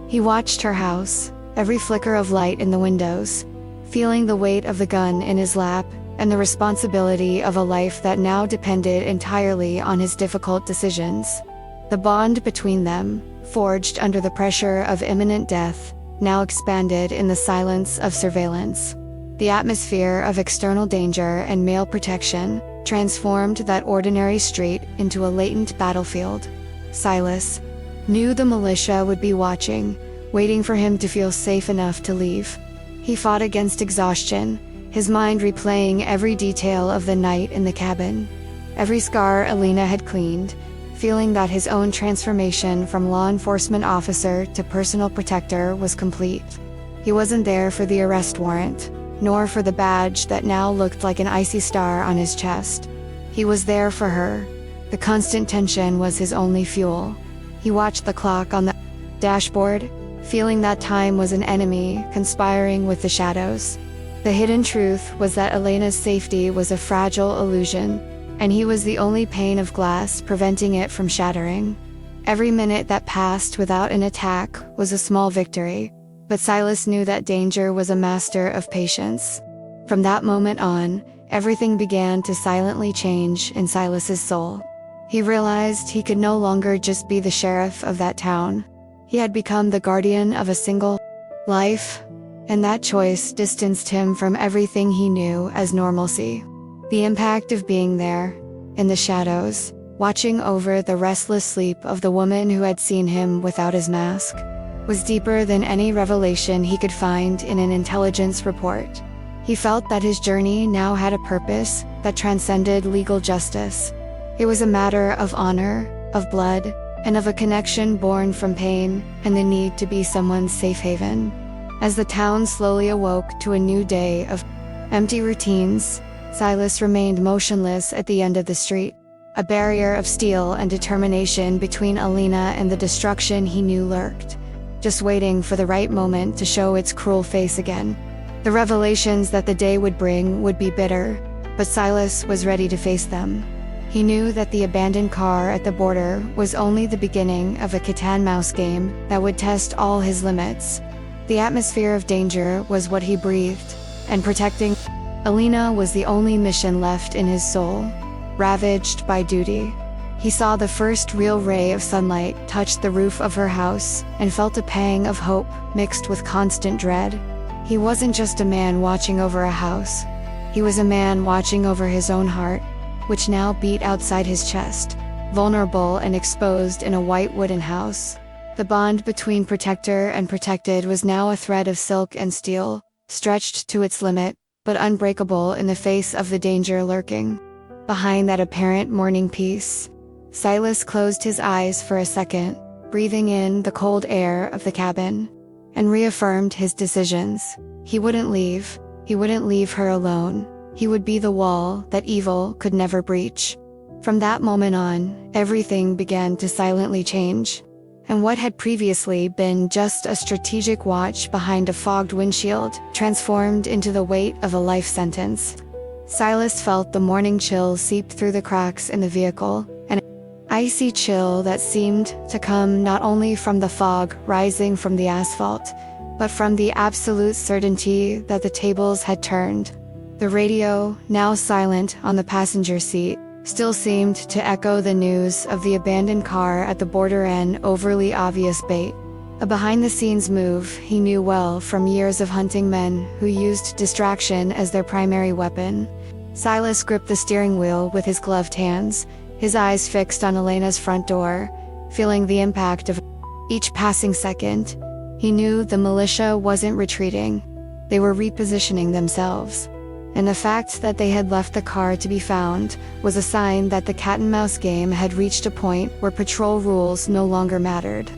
He watched her house, every flicker of light in the windows, feeling the weight of the gun in his lap, and the responsibility of a life that now depended entirely on his difficult decisions. The bond between them, forged under the pressure of imminent death, now expanded in the silence of surveillance. The atmosphere of external danger and male protection transformed that ordinary street into a latent battlefield. Silas knew the militia would be watching, waiting for him to feel safe enough to leave. He fought against exhaustion, his mind replaying every detail of the night in the cabin, every scar Elena had cleaned, feeling that his own transformation from law enforcement officer to personal protector was complete. He wasn't there for the arrest warrant, nor for the badge that now looked like an icy star on his chest. He was there for her. The constant tension was his only fuel. He watched the clock on the dashboard, feeling that time was an enemy conspiring with the shadows. The hidden truth was that Elena's safety was a fragile illusion, and he was the only pane of glass preventing it from shattering. Every minute that passed without an attack was a small victory, but Silas knew that danger was a master of patience. From that moment on, everything began to silently change in Silas's soul. He realized he could no longer just be the sheriff of that town. He had become the guardian of a single life, and that choice distanced him from everything he knew as normalcy. The impact of being there, in the shadows, watching over the restless sleep of the woman who had seen him without his mask, was deeper than any revelation he could find in an intelligence report. He felt that his journey now had a purpose that transcended legal justice. It was a matter of honor, of blood, and of a connection born from pain and the need to be someone's safe haven. As the town slowly awoke to a new day of empty routines, Silas remained motionless at the end of the street, a barrier of steel and determination between Elena and the destruction he knew lurked, just waiting for the right moment to show its cruel face again. The revelations that the day would bring would be bitter, but Silas was ready to face them. He knew that the abandoned car at the border was only the beginning of a cat-and-mouse game that would test all his limits. The atmosphere of danger was what he breathed, and protecting Elena was the only mission left in his soul, ravaged by duty. He saw the first real ray of sunlight touch the roof of her house and felt a pang of hope mixed with constant dread. He wasn't just a man watching over a house. He was a man watching over his own heart, which now beat outside his chest. vulnerable and exposed in a white wooden house. The bond between protector and protected was now a thread of silk and steel, stretched to its limit, but unbreakable in the face of the danger lurking behind that apparent morning peace. Silas closed his eyes for a second, breathing in the cold air of the cabin, and reaffirmed his decisions. He wouldn't leave. He wouldn't leave her alone. He would be the wall that evil could never breach. From that moment on, everything began to silently change. And what had previously been just a strategic watch behind a fogged windshield transformed into the weight of a life sentence. Silas felt the morning chill seep through the cracks in the vehicle, an icy chill that seemed to come not only from the fog rising from the asphalt, but from the absolute certainty that the tables had turned. The radio, now silent on the passenger seat, still seemed to echo the news of the abandoned car at the border and overly obvious bait. A behind-the-scenes move he knew well from years of hunting men who used distraction as their primary weapon. Silas gripped the steering wheel with his gloved hands, his eyes fixed on Elena's front door, feeling the impact of each passing second. He knew the militia wasn't retreating. They were repositioning themselves. And the fact that they had left the car to be found was a sign that the cat-and-mouse game had reached a point where patrol rules no longer mattered.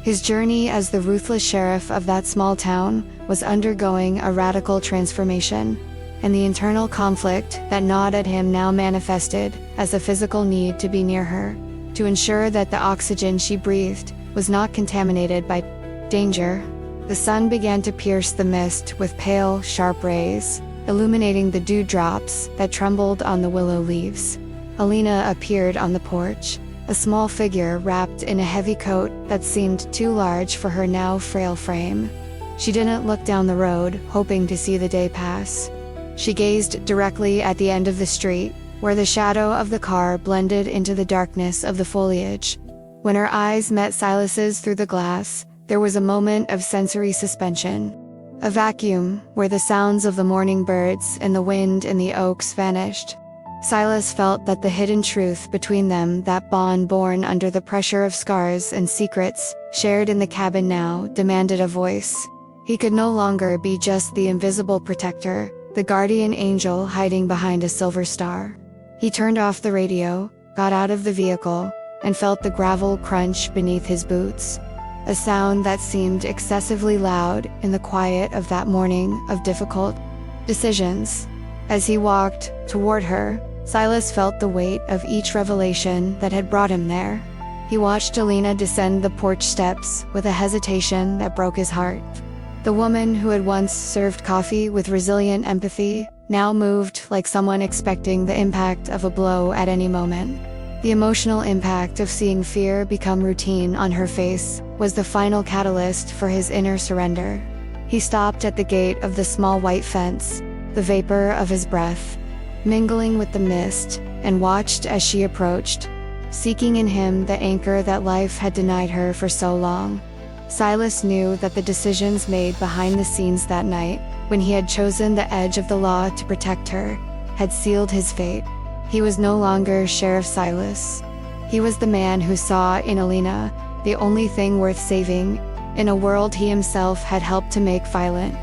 His journey as the ruthless sheriff of that small town was undergoing a radical transformation, and the internal conflict that gnawed at him now manifested as a physical need to be near her, to ensure that the oxygen she breathed was not contaminated by danger. The sun began to pierce the mist with pale, sharp rays, illuminating the dewdrops that trembled on the willow leaves. Elena appeared on the porch, a small figure wrapped in a heavy coat that seemed too large for her now frail frame. She didn't look down the road, hoping to see the day pass. She gazed directly at the end of the street, where the shadow of the car blended into the darkness of the foliage. When her eyes met Silas's through the glass, there was a moment of sensory suspension. A vacuum, where the sounds of the morning birds and the wind in the oaks vanished. Silas felt that the hidden truth between them, that bond born under the pressure of scars and secrets shared in the cabin now, demanded a voice. He could no longer be just the invisible protector, the guardian angel hiding behind a silver star. He turned off the radio, got out of the vehicle, and felt the gravel crunch beneath his boots. A sound that seemed excessively loud in the quiet of that morning of difficult decisions. As he walked toward her, Silas felt the weight of each revelation that had brought him there. He watched Elena descend the porch steps with a hesitation that broke his heart. The woman who had once served coffee with resilient empathy now moved like someone expecting the impact of a blow at any moment. The emotional impact of seeing fear become routine on her face was the final catalyst for his inner surrender. He stopped at the gate of the small white fence, the vapor of his breath mingling with the mist, and watched as she approached, seeking in him the anchor that life had denied her for so long. Silas knew that the decisions made behind the scenes that night, when he had chosen the edge of the law to protect her, had sealed his fate. He was no longer Sheriff Silas. He was the man who saw in Elena the only thing worth saving, in a world he himself had helped to make violent.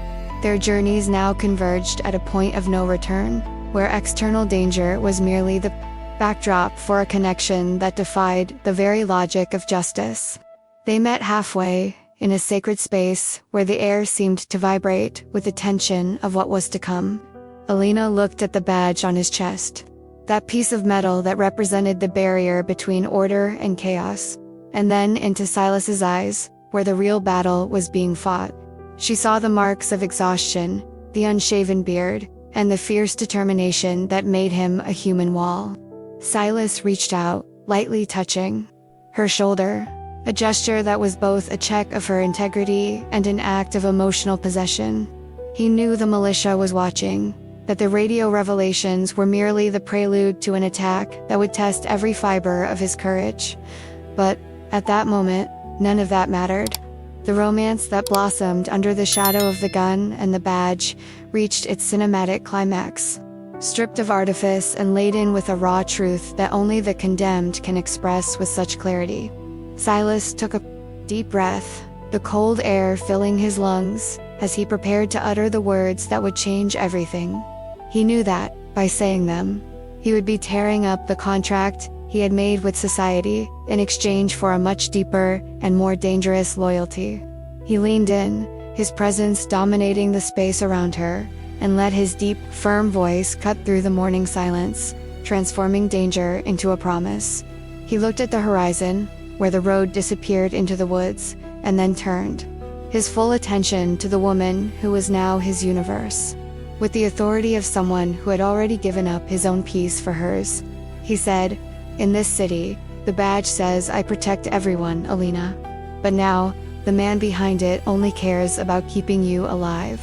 Their journeys now converged at a point of no return, where external danger was merely the backdrop for a connection that defied the very logic of justice. They met halfway, in a sacred space where the air seemed to vibrate with the tension of what was to come. Elena looked at the badge on his chest, that piece of metal that represented the barrier between order and chaos, and then into Silas's eyes, where the real battle was being fought. She saw the marks of exhaustion, the unshaven beard, and the fierce determination that made him a human wall. Silas reached out, lightly touching her shoulder, a gesture that was both a check of her integrity and an act of emotional possession. He knew the militia was watching, that the radio revelations were merely the prelude to an attack that would test every fiber of his courage. But, at that moment, none of that mattered. The romance that blossomed under the shadow of the gun and the badge reached its cinematic climax. stripped of artifice and laden with a raw truth that only the condemned can express with such clarity. Silas took a deep breath, the cold air filling his lungs, as he prepared to utter the words that would change everything. He knew that, by saying them, he would be tearing up the contract he had made with society in exchange for a much deeper and more dangerous loyalty. He leaned in, his presence dominating the space around her, and let his deep, firm voice cut through the morning silence, transforming danger into a promise. He looked at the horizon, where the road disappeared into the woods, and then turned, his full attention to the woman who was now his universe. With the authority of someone who had already given up his own peace for hers, he said, "In this city, the badge says I protect everyone, Alina. But now, the man behind it only cares about keeping you alive.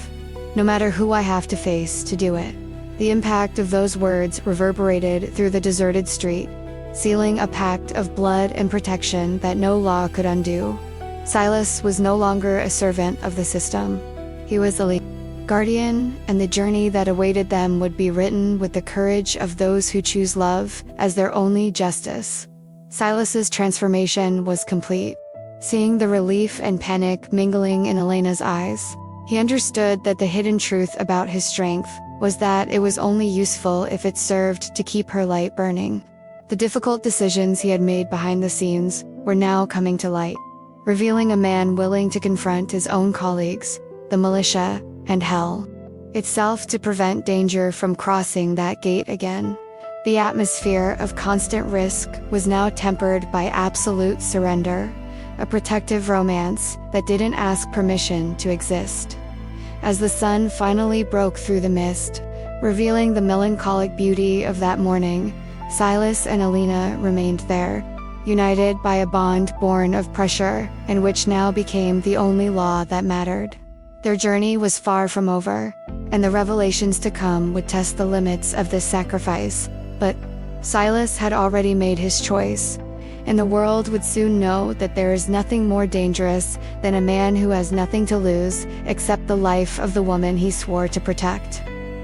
No matter who I have to face to do it." The impact of those words reverberated through the deserted street, sealing a pact of blood and protection that no law could undo. Silas was no longer a servant of the system. He was Alina's guardian, and the journey that awaited them would be written with the courage of those who choose love as their only justice. Silas's transformation was complete. Seeing the relief and panic mingling in Elena's eyes, he understood that the hidden truth about his strength was that it was only useful if it served to keep her light burning. The difficult decisions he had made behind the scenes were now coming to light, revealing a man willing to confront his own colleagues, the militia, and hell itself to prevent danger from crossing that gate again. The atmosphere of constant risk was now tempered by absolute surrender, a protective romance that didn't ask permission to exist. As the sun finally broke through the mist, revealing the melancholic beauty of that morning, Silas and Alina remained there, united by a bond born of pressure, and which now became the only law that mattered. Their journey was far from over, and the revelations to come would test the limits of this sacrifice, but Silas had already made his choice, and the world would soon know that there is nothing more dangerous than a man who has nothing to lose except the life of the woman he swore to protect.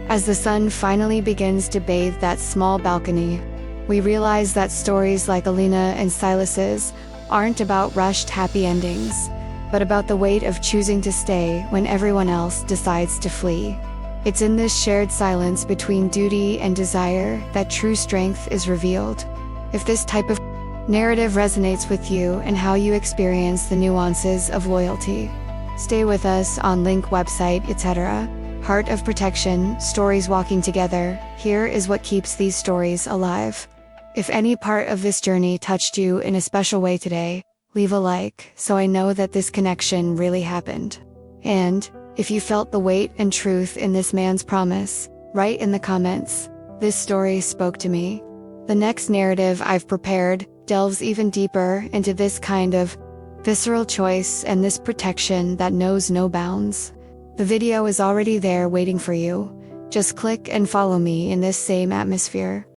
As the sun finally begins to bathe that small balcony, we realize that stories like Alina and Silas's aren't about rushed happy endings, but about the weight of choosing to stay when everyone else decides to flee. It's in this shared silence between duty and desire that true strength is revealed. If this type of narrative resonates with you and how you experience the nuances of loyalty, stay with us on link website etc. Heart of Protection, Stories Walking Together. Here is what keeps these stories alive. If any part of this journey touched you in a special way today, leave a like so I know that this connection really happened. And if you felt the weight and truth in this man's promise, write in the comments, "This story spoke to me." The next narrative I've prepared delves even deeper into this kind of visceral choice and this protection that knows no bounds. The video is already there waiting for you. Just click and follow me in this same atmosphere.